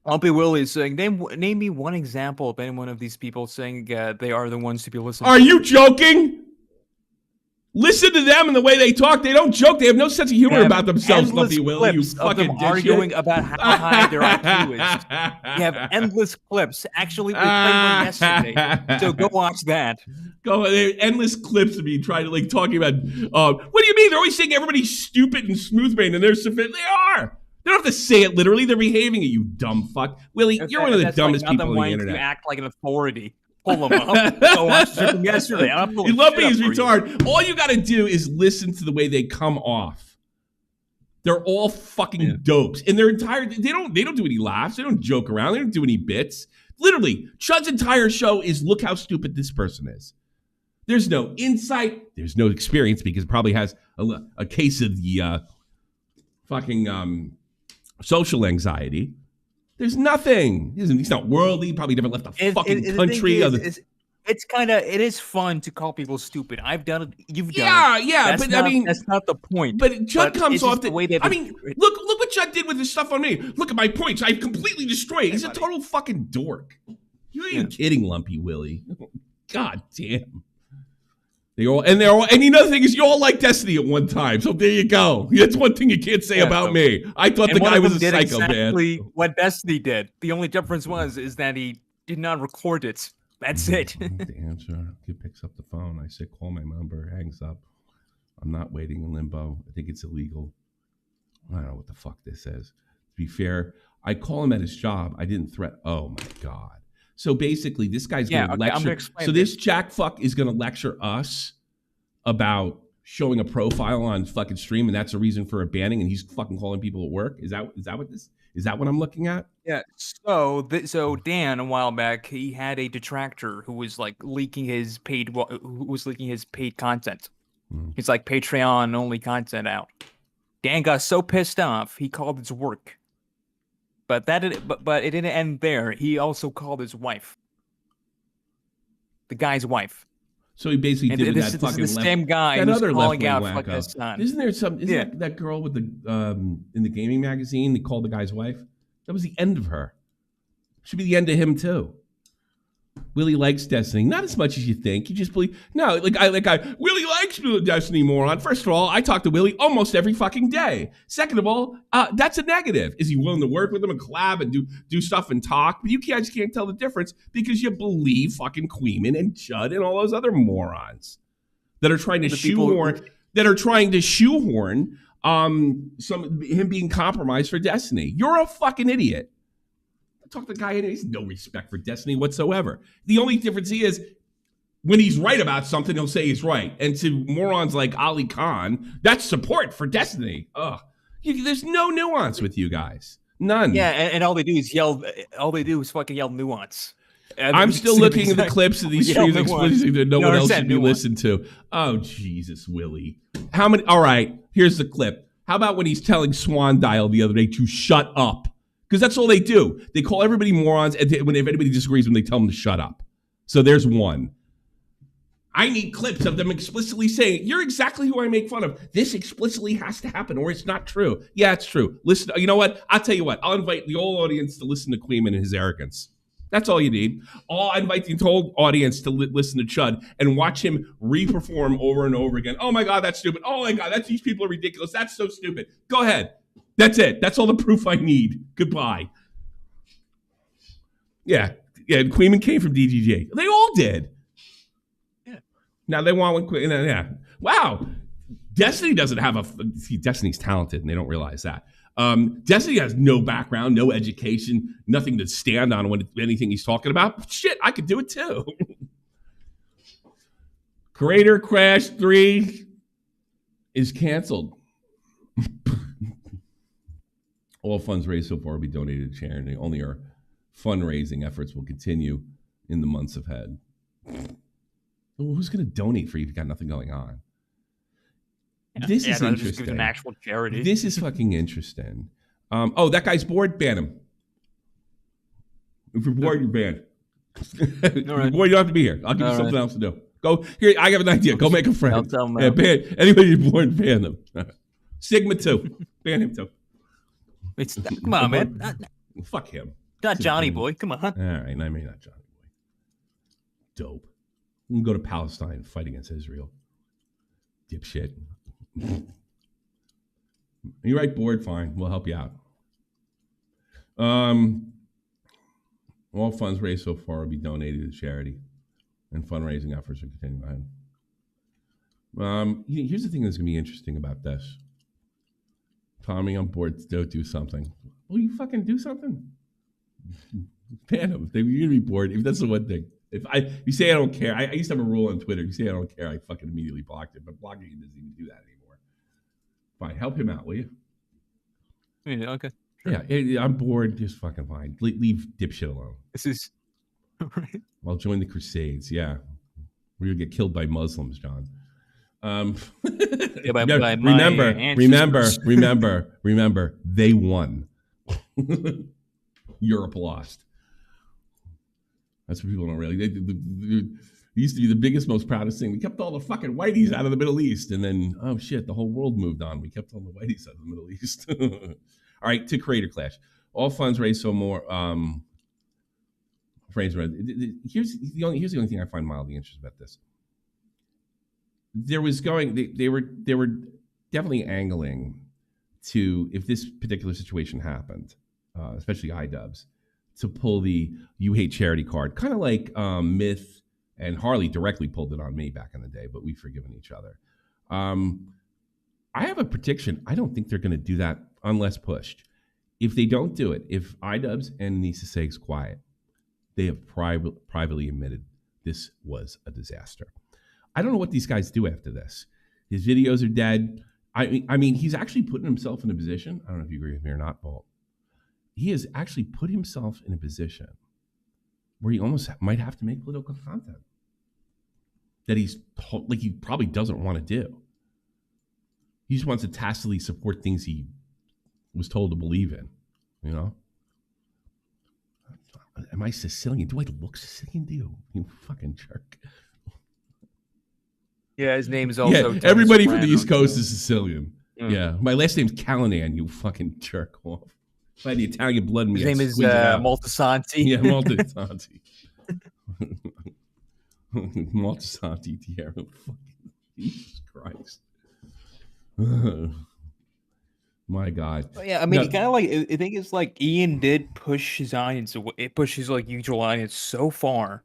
Lumpy Willie is saying, name me one example of any one of these people saying they are the ones to be listened to. Are you joking? Listen to them and the way they talk. They don't joke. They have no sense of humor about themselves, Lumpy Willie. You fucking of them arguing about how high their IQ is. You have endless clips. Actually, we played one yesterday, so go watch that. Endless clips of me trying to like talking about. What do you mean? They're always saying everybody's stupid and smooth brain, and they're sophisticated. They are. They don't have to say it literally. They're behaving it. You dumb fuck, Willie. You're one of the dumbest people on the internet. You act like an authority. Pull them up. Go watch it from yesterday. Lumpy is retarded. All you got to do is listen to the way they come off. They're all fucking dopes, and their entire they don't do any laughs. They don't joke around. They don't do any bits. Literally, Chud's entire show is look how stupid this person is. There's no insight. There's no experience because it probably has a case of the fucking social anxiety. There's nothing. He's not worldly. Probably never left the fucking country. it is fun to call people stupid. I've done it. You've done it. Yeah, That's but not, I mean, that's not the point. But Judd comes off the way that. I mean, look what Judd did with his stuff on me. Look at my points. I've completely destroyed. He's a total fucking dork. You ain't kidding, Lumpy Willie. God damn. And another thing is you all like Destiny at one time. So there you go. That's one thing you can't say about me. I thought the guy was a psychopath. Exactly what Destiny did. The only difference is that he did not record it. That's it. The answer. He picks up the phone. I say, call my number. Hangs up. I'm not waiting in limbo. I think it's illegal. I don't know what the fuck this is. To be fair, I call him at his job. I didn't threat. Oh my God. So basically, this guy's going to lecture. So this jack fuck is going to lecture us about showing a profile on fucking stream, and that's a reason for a banning. And he's fucking calling people at work. Is that what I'm looking at? Yeah. So Dan, a while back, he had a detractor who was like leaking his paid content. He's like Patreon only content out. Dan got so pissed off he called his work. But it didn't end there. He also called his wife. The guy's wife. So he basically did this, that fucking the same guy that who's other calling out wacko. fucking Hassan. Isn't there some? Isn't that girl with the in the gaming magazine? They called the guy's wife. That was the end of her. Should be the end of him too. Willie likes Destiny, not as much as you think. You just believe Willie likes Destiny, moron. First of all, I talk to Willie almost every fucking day. Second of all, that's a negative. Is he willing to work with him and collab and do stuff and talk? But I just can't tell the difference because you believe fucking Queeman and Judd and all those other morons that are trying to shoehorn him being compromised for Destiny. You're a fucking idiot. Talk to the guy and he's no respect for Destiny whatsoever. The only difference is when he's right about something, he'll say he's right. And to morons like Ali Khan, that's support for Destiny. Ugh. There's no nuance with you guys. None. Yeah, and all they do is yell. All they do is fucking yell nuance. I'm still looking at the clips of these streams explicitly that no one else should be listened to. Oh, Jesus, Willie. How many? All right, here's the clip. How about when he's telling Swan Dial the other day to shut up? Because that's all they do. They call everybody morons, and if anybody disagrees with them, they tell them to shut up. So there's one. I need clips of them explicitly saying, you're exactly who I make fun of. This explicitly has to happen, or it's not true. Yeah, it's true. Listen, you know what? I'll tell you what. I'll invite the whole audience to listen to Queeman and his arrogance. That's all you need. I'll invite the whole audience to listen to Chud and watch him re-perform over and over again. Oh my God, that's stupid. Oh my God, these people are ridiculous. That's so stupid. Go ahead. That's it. That's all the proof I need. Goodbye. Yeah. Queeman came from DGJ. They all did. Yeah. Now they want one. Yeah. Wow. Destiny doesn't have Destiny's talented, and they don't realize that. Destiny has no background, no education, nothing to stand on when anything he's talking about. Shit, I could do it too. Creator Crash 3 is canceled. All funds raised so far will be donated to charity. Only our fundraising efforts will continue in the months ahead. Well, who's going to donate for you if you got nothing going on? This is interesting. Just give an actual charity. This is fucking interesting. That guy's bored. Ban him. If you're bored, you're banned. If you're bored, you don't have to be here. I'll give you something else to do. Go here. I have an idea. Go make a friend. I'll tell him. Ban anybody who's bored. Ban them. Sigma 2. Ban him too. Come on, man. Fuck him. Not Johnny Boy. Come on. All right. I mean, not Johnny Boy. Dope. We can go to Palestine and fight against Israel. Dipshit. You're right, bored. Fine. We'll help you out. All funds raised so far will be donated to charity, and fundraising efforts will continue ahead. Here's the thing that's going to be interesting about this. Tommy, I'm bored. Don't do something. Well, you fucking do something. Ban them. You're going to be bored. If that's the one thing. If you say I don't care, I used to have a rule on Twitter. If you say I don't care, I fucking immediately blocked it. But blocking it doesn't even do that anymore. Fine. Help him out, will you? Yeah, okay. Sure. Yeah, I'm bored. Just fucking fine. Leave dipshit alone. This is... Right. I'll join the Crusades. Yeah. We're going to get killed by Muslims, John. Remember, they won. Europe lost. That's what people don't really. It used to be the biggest, most proudest thing. We kept all the fucking whiteys out of the Middle East, and then oh shit, the whole world moved on. We kept all the whiteys out of the Middle East. All right, to Creator Clash. All funds raised so more. Here's the only thing I find mildly interesting about this. They were definitely angling to, if this particular situation happened, especially iDubbbz, to pull the "you hate charity" card, kind of like Myth and Harley directly pulled it on me back in the day, but we've forgiven each other. I have a prediction. I don't think they're going to do that unless pushed. If they don't do it, if iDubbbz and Nisa Seg's quiet, they have privately admitted this was a disaster. I don't know what these guys do after this. His videos are dead. I mean, he's actually putting himself in a position. I don't know if you agree with me or not, Paul. He has actually put himself in a position where he almost might have to make political content that he probably doesn't want to do. He just wants to tacitly support things he was told to believe in, you know? Am I Sicilian? Do I look Sicilian to you? You fucking jerk. Yeah, his name is also. Yeah, everybody from the East Coast is Sicilian. Yeah, my last name's Callanan. You fucking jerk off. If I had the Italian blood in me, his name is Maltasanti. Yeah, Maltasanti. Maltasanti Tierra. Jesus Christ. My God. Yeah, I mean, kind of like I think it's like Ian did push his audience. It pushes like usual audience so far.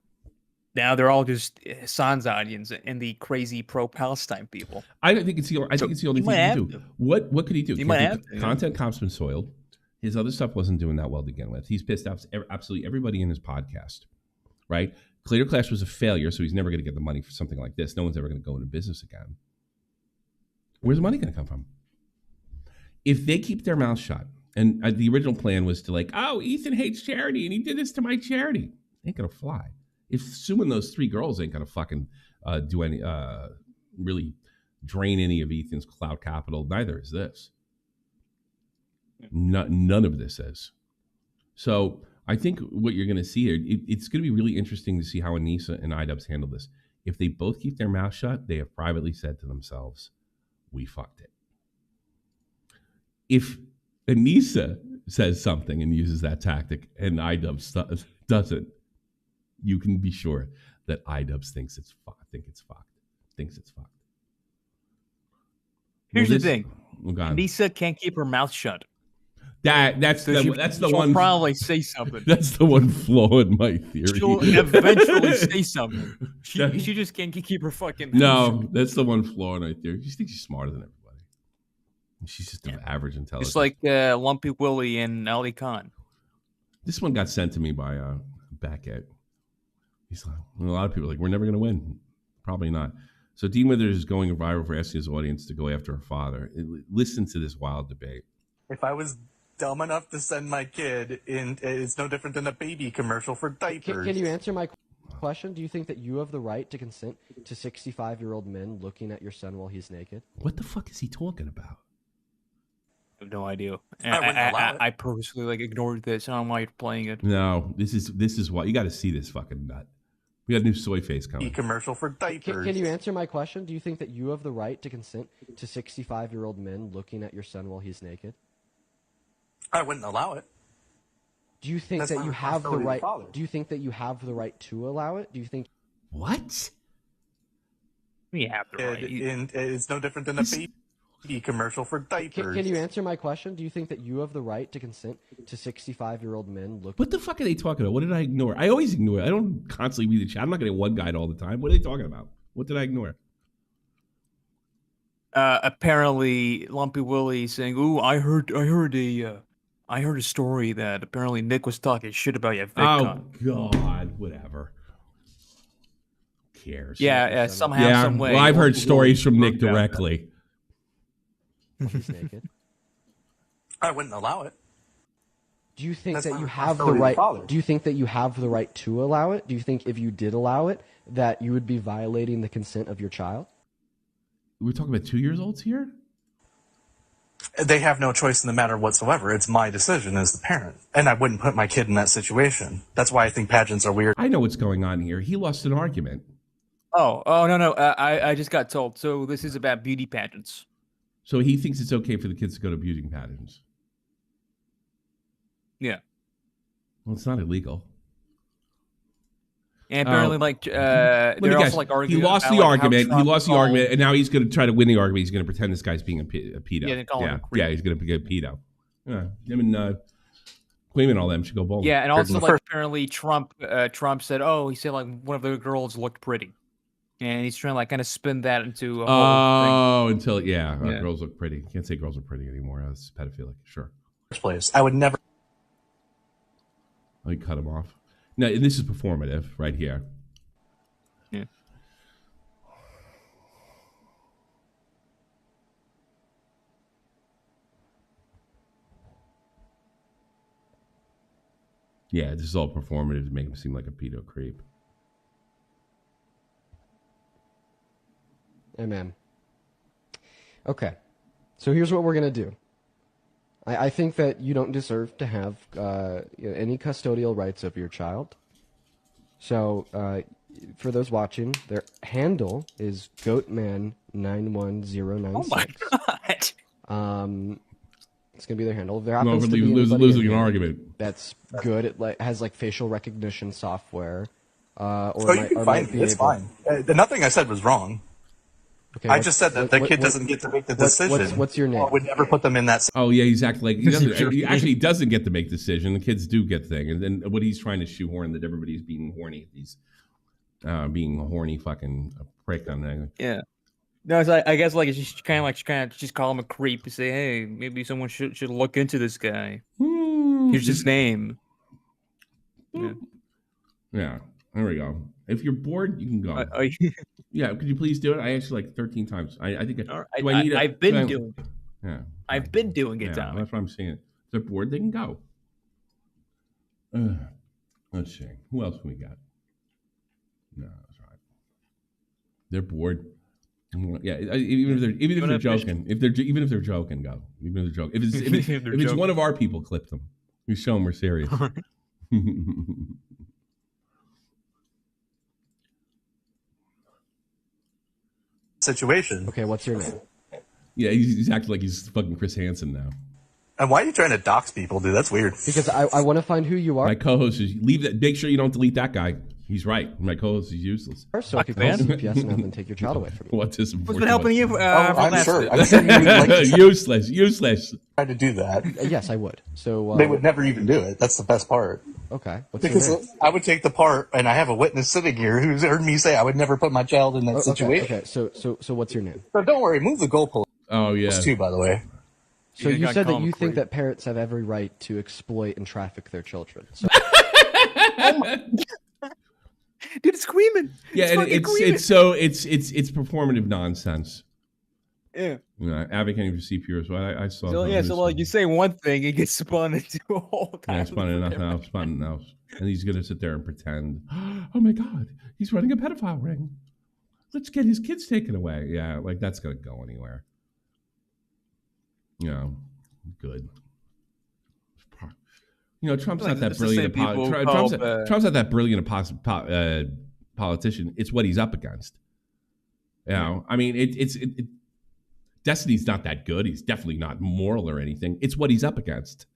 Now they're all just Hassan's audience and the crazy pro-Palestine people. I don't think it's the. I think it's the only thing he can do. What could he do? He might have to. Content comp's been soiled. His other stuff wasn't doing that well to begin with. He's pissed off absolutely everybody in his podcast. Right? Creator Clash was a failure, so he's never going to get the money for something like this. No one's ever going to go into business again. Where's the money going to come from? If they keep their mouth shut, and the original plan was to like, oh, Ethan hates charity, and he did this to my charity. Ain't going to fly. If suing those 3 girls ain't going to fucking do any, really drain any of Ethan's clout capital, neither is this. None of this is. So I think what you're going to see here, it's going to be really interesting to see how Anissa and iDubbbz handle this. If they both keep their mouth shut, they have privately said to themselves, we fucked it. If Anissa says something and uses that tactic and iDubbbz doesn't, you can be sure that iDubbbz thinks it's fucked. Here's the thing. Anissa can't keep her mouth shut. That's the one. She'll probably say something. That's the one flaw in my theory. She'll eventually say something. She just can't keep her fucking mouth shut. That's the one flaw in my theory. She thinks she's smarter than everybody. She's just of average intelligence. Just like Lumpy Willie and Ali Khan. This one got sent to me by Beckett. He's like, a lot of people are like, we're never going to win. Probably not. So Dean Withers is going viral for asking his audience to go after her father. Listen to this wild debate. If I was dumb enough to send my kid in, it's no different than a baby commercial for diapers. Can you answer my question? Do you think that you have the right to consent to 65-year-old men looking at your son while he's naked? What the fuck is he talking about? I have no idea. I purposely ignored this. I don't know why you're playing it. No, this is why you got to see this fucking nut. We got a new soy face coming. Commercial for diapers. Can you answer my question? Do you think that you have the right to consent to 65-year-old men looking at your son while he's naked? I wouldn't allow it. Do you think that you have the right? Do you think that you have the right to allow it? Do you think? What? We have the right. It's no different than a baby commercial for diapers. Can you answer my question? Do you think that you have the right to consent to 65-year-old men looking? What the fuck are they talking about? What did I ignore? I always ignore it. I don't constantly read the chat. I'm not going to one guide all the time. What are they talking about? What did I ignore? Apparently, Lumpy Willie saying, "Ooh, I heard a story that apparently Nick was talking shit about you." Oh God, whatever. Who cares? Yeah, somehow, some way. Well, I've heard stories from Nick directly. He's naked. I wouldn't allow it. Do you think that you have the right? Do you think that you have the right to allow it? Do you think if you did allow it, that you would be violating the consent of your child? We're talking about 2-year-olds here. they have no choice in the matter whatsoever. It's my decision as the parent. And I wouldn't put my kid in that situation. That's why I think pageants are weird. I know what's going on here. He lost an argument. Oh, no. I just got told. So this is about beauty pageants. So he thinks it's okay for the kids to go to beauty pageants. Yeah. Well, it's not illegal. And apparently, they're also like arguing. He lost the argument. He lost the argument, and now he's going to try to win the argument. He's going to pretend this guy's being a pedo. Yeah, they call him a creep. Yeah, he's going to be a pedo. Yeah, him and Queen and all them should go bowling. Yeah, and also like apparently Trump said, he said like one of the girls looked pretty, and he's trying to like kind of spin that into a whole thing. Until girls look pretty. Can't say girls are pretty anymore. That's pedophilic. Sure. Place. I would never. Let me cut him off. No, this is performative right here. Yeah. Yeah, this is all performative to make him seem like a pedo creep. Amen. Okay. So here's what we're going to do. I think that you don't deserve to have any custodial rights over your child. So for those watching, their handle is goatman91096. Oh my god! It's gonna be their handle. There No, happens to be losing an argument. That's good. It has like facial recognition software. You can find it. It's fine. Nothing I said was wrong. Okay, I just said that the kid doesn't get to make the decision. What's your name? I would never put them in that. Oh yeah, he's acting like he doesn't. He actually doesn't get to make the decision. The kids do get the thing, and then what he's trying to shoehorn that everybody's being horny. He's being a horny fucking prick on that. Yeah. No, it's like, I guess like it's just kind of just call him a creep and say, hey, maybe someone should look into this guy. Here's his name. Yeah. Yeah. There we go. If you're bored, you can go. Yeah, could you please do it? I asked you like 13 times. I think I've been doing it. Yeah. I've been doing it, Tommy. That's what I'm saying. If they're bored, they can go. Let's see. Who else we got? No, that's right. They're bored. Yeah, even if they're joking. Even if they're joking, go. Even if they're joking. If it's one of our people, clip them. We show them we're serious. Situation. Okay, what's your name? Yeah, he's acting like he's fucking Chris Hansen now. And why are you trying to dox people, dude? That's weird. Because I want to find who you are. My co-host is leave that. Make sure you don't delete that guy. He's right. My co-host is useless. So if you call CPS and have them take your child away from you. What's this? What's been helping you? I'm sure you would like to useless. Try to do that. Yes, I would. So they would never even do it. That's the best part. Okay. Because I would take the part, and I have a witness sitting here who's heard me say I would never put my child in that situation. Okay. So what's your name? So don't worry. Move the goalpost. Oh yeah. Too, by the way. So you said that you think that parents have every right to exploit and traffic their children. So. Dude, it's screaming. Yeah, it's performative nonsense. Yeah. Advocating for CPUs. So I saw. So like you say one thing, it gets spun into a whole. Spun into nothing else. And he's gonna sit there and pretend. Oh my God, he's running a pedophile ring. Let's get his kids taken away. Yeah, like that's gonna go anywhere. Good. Trump's not that brilliant. Trump's not that brilliant a politician. It's what he's up against. I mean, Destiny's not that good. He's definitely not moral or anything. It's what he's up against.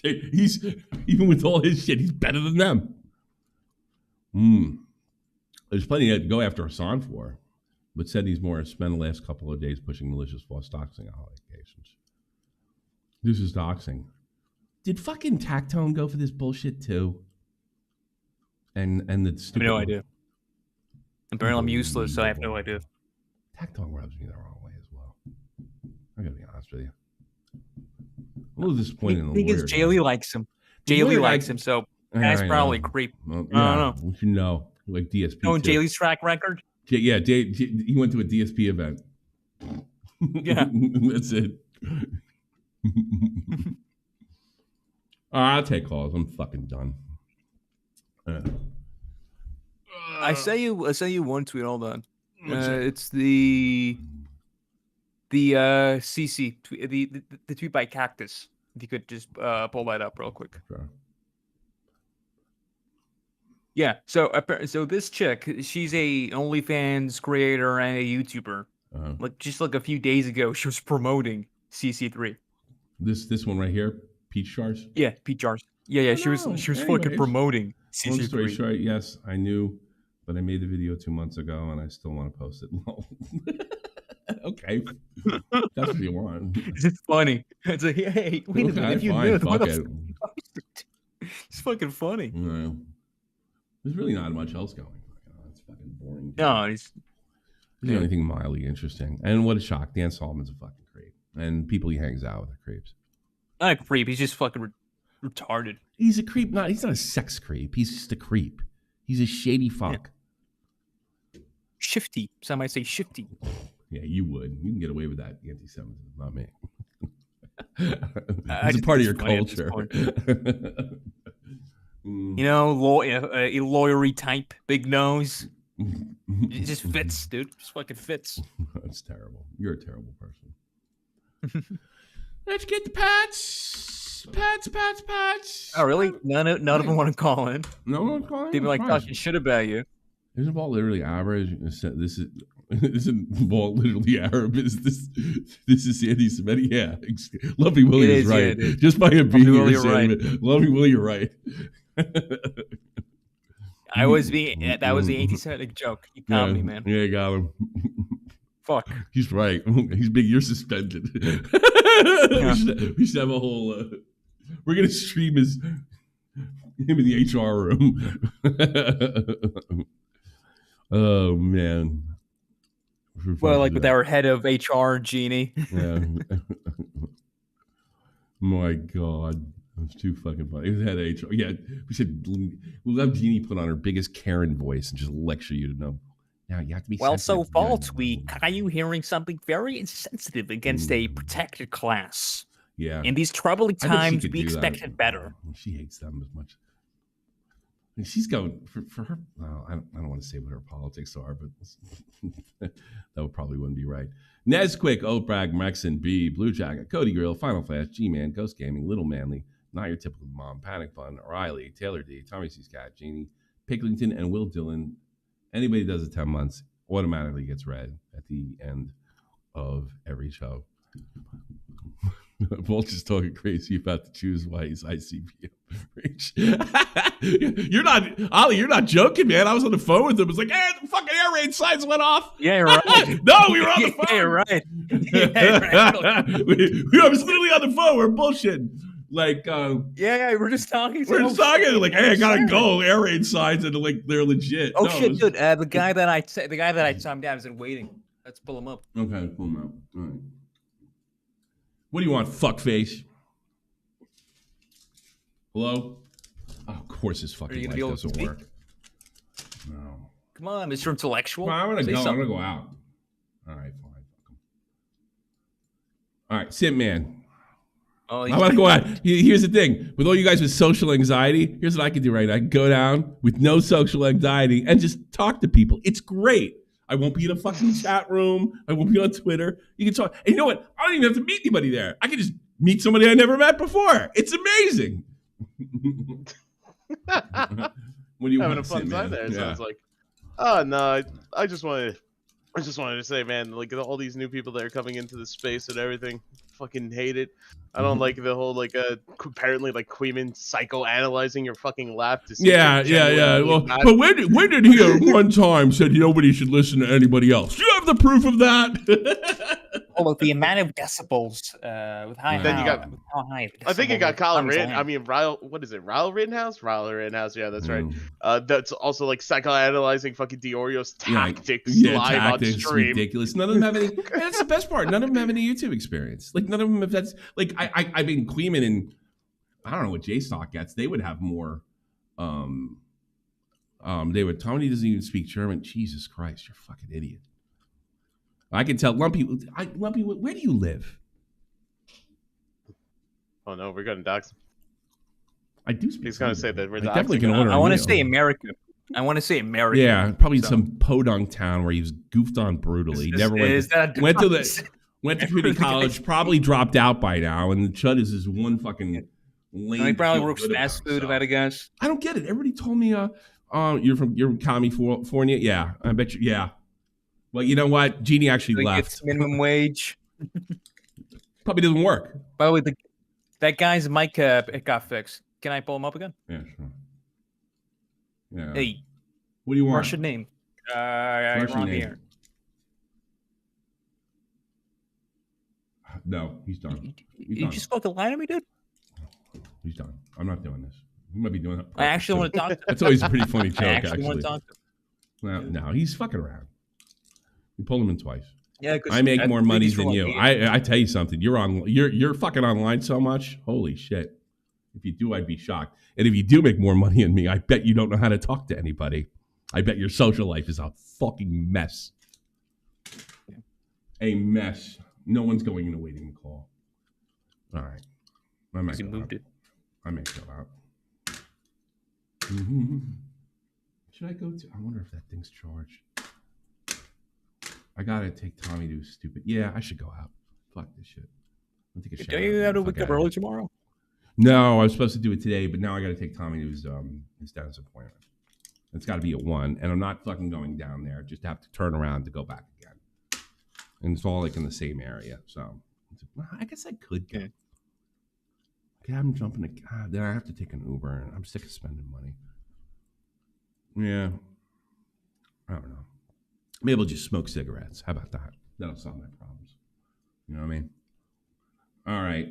He's even with all his shit, he's better than them. There's plenty to go after Hassan for, but said he's more spent the last couple of days pushing malicious false doxing allegations. This is doxing. Did fucking Tactone go for this bullshit too? And the stupid. I have no idea. Apparently, I'm useless, so I have no idea. Tactone rubs me the wrong way as well. I gotta be honest with you. I'm a little disappointed in the lawyer. Because Jaylee likes him. Jaylee likes him, so that's probably creep. Well, I don't know. You should know, like DSP. Knowing Jaylee's track record. Yeah, he went to a DSP event. Yeah, that's it. I'll take calls. I'm fucking done. I say you one tweet. Hold on. It's the the CC, the tweet by Cactus. If you could just pull that up real quick. Sure. Yeah, so this chick, she's a OnlyFans creator and a YouTuber. Like just like a few days ago, she was promoting CC3. This one right here, Peach Jars. Yeah, Peach Jars. Yeah. She was fucking promoting CC3. Long story short, yes, I knew, but I made the video 2 months ago, and I still want to post it. Okay, that's what you want. It's funny. It's like, hey, wait a minute, if you knew, fuck it. It's fucking funny. Yeah. There's really not much else going on. It's fucking boring. No, it's the only thing mildly interesting. And what a shock. Dan Solomon's a fucking creep. And people he hangs out with are creeps. not a creep. He's just fucking retarded. He's a creep. He's not a sex creep. He's just a creep. He's a shady fuck. Yeah. Shifty. Some might say shifty. Yeah, you would. You can get away with that anti-Semitism, not me. It's a part of your culture. You know, a lawyery type, big nose. It just fits, dude. It just fucking fits. That's terrible. You're a terrible person. Let's get the pats. Pats. Oh, really? None of them want to call in. No one's calling. They'd be like talking shit about you. Isn't ball literally average? This isn't ball literally Arab? Is this is anti-Semitic? Yeah, Lovely Willie is right. Yeah, just by it being here saying it. Lovely Willie, you're right. That was the anti-Semitic joke. You got me, man. Yeah, you got him. Fuck. He's right. He's big. You're suspended. We should have a whole. We're gonna stream him in the HR room. Oh man. Well, like with our head of HR, Jeannie. Yeah. My God. That's too fucking funny. It was head of HR. Yeah, we'll have Jeannie put on her biggest Karen voice and just lecture you to know. Now you have to be sensitive. Fall tweet. Are you hearing something very insensitive against a protected class? Yeah. In these troubling times, we expected better. She hates them as much. And she's going for her. Well, I don't want to say what her politics are, but that probably wouldn't be right. Nesquick, Oatbrag, Mexon, B, Blue Jacket, Cody Grill, Final Flash, G-Man, Ghost Gaming, Little Manly, Not Your Typical Mom, Panic Fun, O'Reilly, Taylor D, Tommy C's Cat, Jeannie, Picklington, and Will Dillon. Anybody who does it 10 months automatically gets read at the end of every show. Vulture's talking crazy about to choose why he's ICP rich. You're not, Ollie, you're not joking, man. I was on the phone with him. It's like, hey, the fucking air raid signs went off. Yeah, you're right. No, we were on the phone. Yeah, you're right. Yeah, right. I was literally on the phone. We're bullshitting. Like, we're just talking. We're just talking. Like, hey, I gotta go. Air raid signs, and like they're legit. Oh shit, dude. The guy that I timed down is in waiting. Let's pull him up. Okay, pull him out. All right. What do you want, fuckface? Hello? Oh, of course his fucking light doesn't work. No. Come on, Mr. Intellectual. Well, I'm gonna go. I'm gonna go out. All right, fine. All right, Simp Man. Oh, I want to go out. Here's the thing. With all you guys with social anxiety, here's what I can do right now. I can go down with no social anxiety and just talk to people. It's great. I won't be in a fucking chat room. I won't be on Twitter. You can talk. And you know what? I don't even have to meet anybody there. I can just meet somebody I never met before. It's amazing. What do you having want a fun time there? Yeah. So it's like, oh no, I just wanted to say, man, like all these new people that are coming into the space and everything, fucking hate it. I don't like the whole apparently Queeman psychoanalyzing your fucking lap to see. Yeah. Well, but when did he at one time said nobody should listen to anybody else? Do you have the proof of that? With the amount of decibels with high. Then you got. I think it got Colin Rittenhouse. I mean, what is it? Ryle Rittenhouse? Ryle Rittenhouse. Yeah, that's right. That's also psychoanalyzing fucking DEORIO's tactics live on stream. Ridiculous. None of them have any. That's the best part. None of them have any YouTube experience. Like none of them. If that's like I mean, Queeman and I don't know what JStock gets. They would have more. They would. Tony doesn't even speak German. Jesus Christ, you're a fucking idiot. I can tell. Lumpy, where do you live? Oh no, we're going to dox. I do speak. He's going to say that we're definitely can order. I want to say America. Yeah, probably some podunk town where he was goofed on brutally. Went Went to community college, probably dropped out by now, and Chud is this one fucking lame. He probably works fast food, if I had to guess. I don't get it. Everybody told me, you're from California. Yeah, I bet you. Yeah. Well, you know what? Jeannie actually left. Minimum wage. Probably doesn't work. By the way, that guy's mic it got fixed. Can I pull him up again? Yeah, sure. Yeah. Hey, what do you want? Russian name. Russian name. Here. No, he's done. You just fucking lie to me, dude. He's done. I'm not doing this. He might be doing it. I actually want to talk to him. That's always a pretty funny joke, I actually want to talk to him. Well, no, he's fucking around. We pulled him in twice. Yeah, I make more money than you. I tell you something. You're fucking online so much. Holy shit. If you do, I'd be shocked. And if you do make more money than me, I bet you don't know how to talk to anybody. I bet your social life is a fucking mess. A mess. No one's going in and waiting to call. All right. I might go out. I may go out. Mm-hmm. Should I go to? I wonder if that thing's charged. I gotta take Tommy to stupid. Yeah, I should go out. Fuck this shit. I'll take a shower. Do you have to wake up early tomorrow? No, I was supposed to do it today, but now I gotta take Tommy to his dentist appointment. It's got to be at 1, and I'm not fucking going down there. Just have to turn around to go back again. And it's all like in the same area, so I guess I could go. Okay, I'm jumping. Then I have to take an Uber, and I'm sick of spending money. Yeah, I don't know. Maybe I'll just smoke cigarettes. How about that? That'll solve my problems. You know what I mean? All right.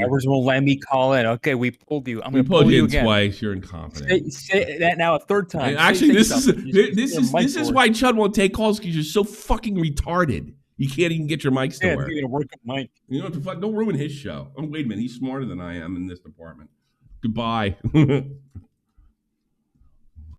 Edwards won't let me call in. Okay, we pulled you. I'm going to pull you again. Twice. You're incompetent. Say that now a third time. Actually, this is why Chud won't take calls, because you're so fucking retarded. You can't even get your mics to work. You're gonna work a mic. You know what the fuck? Don't ruin his show. Oh, wait a minute. He's smarter than I am in this department. Goodbye.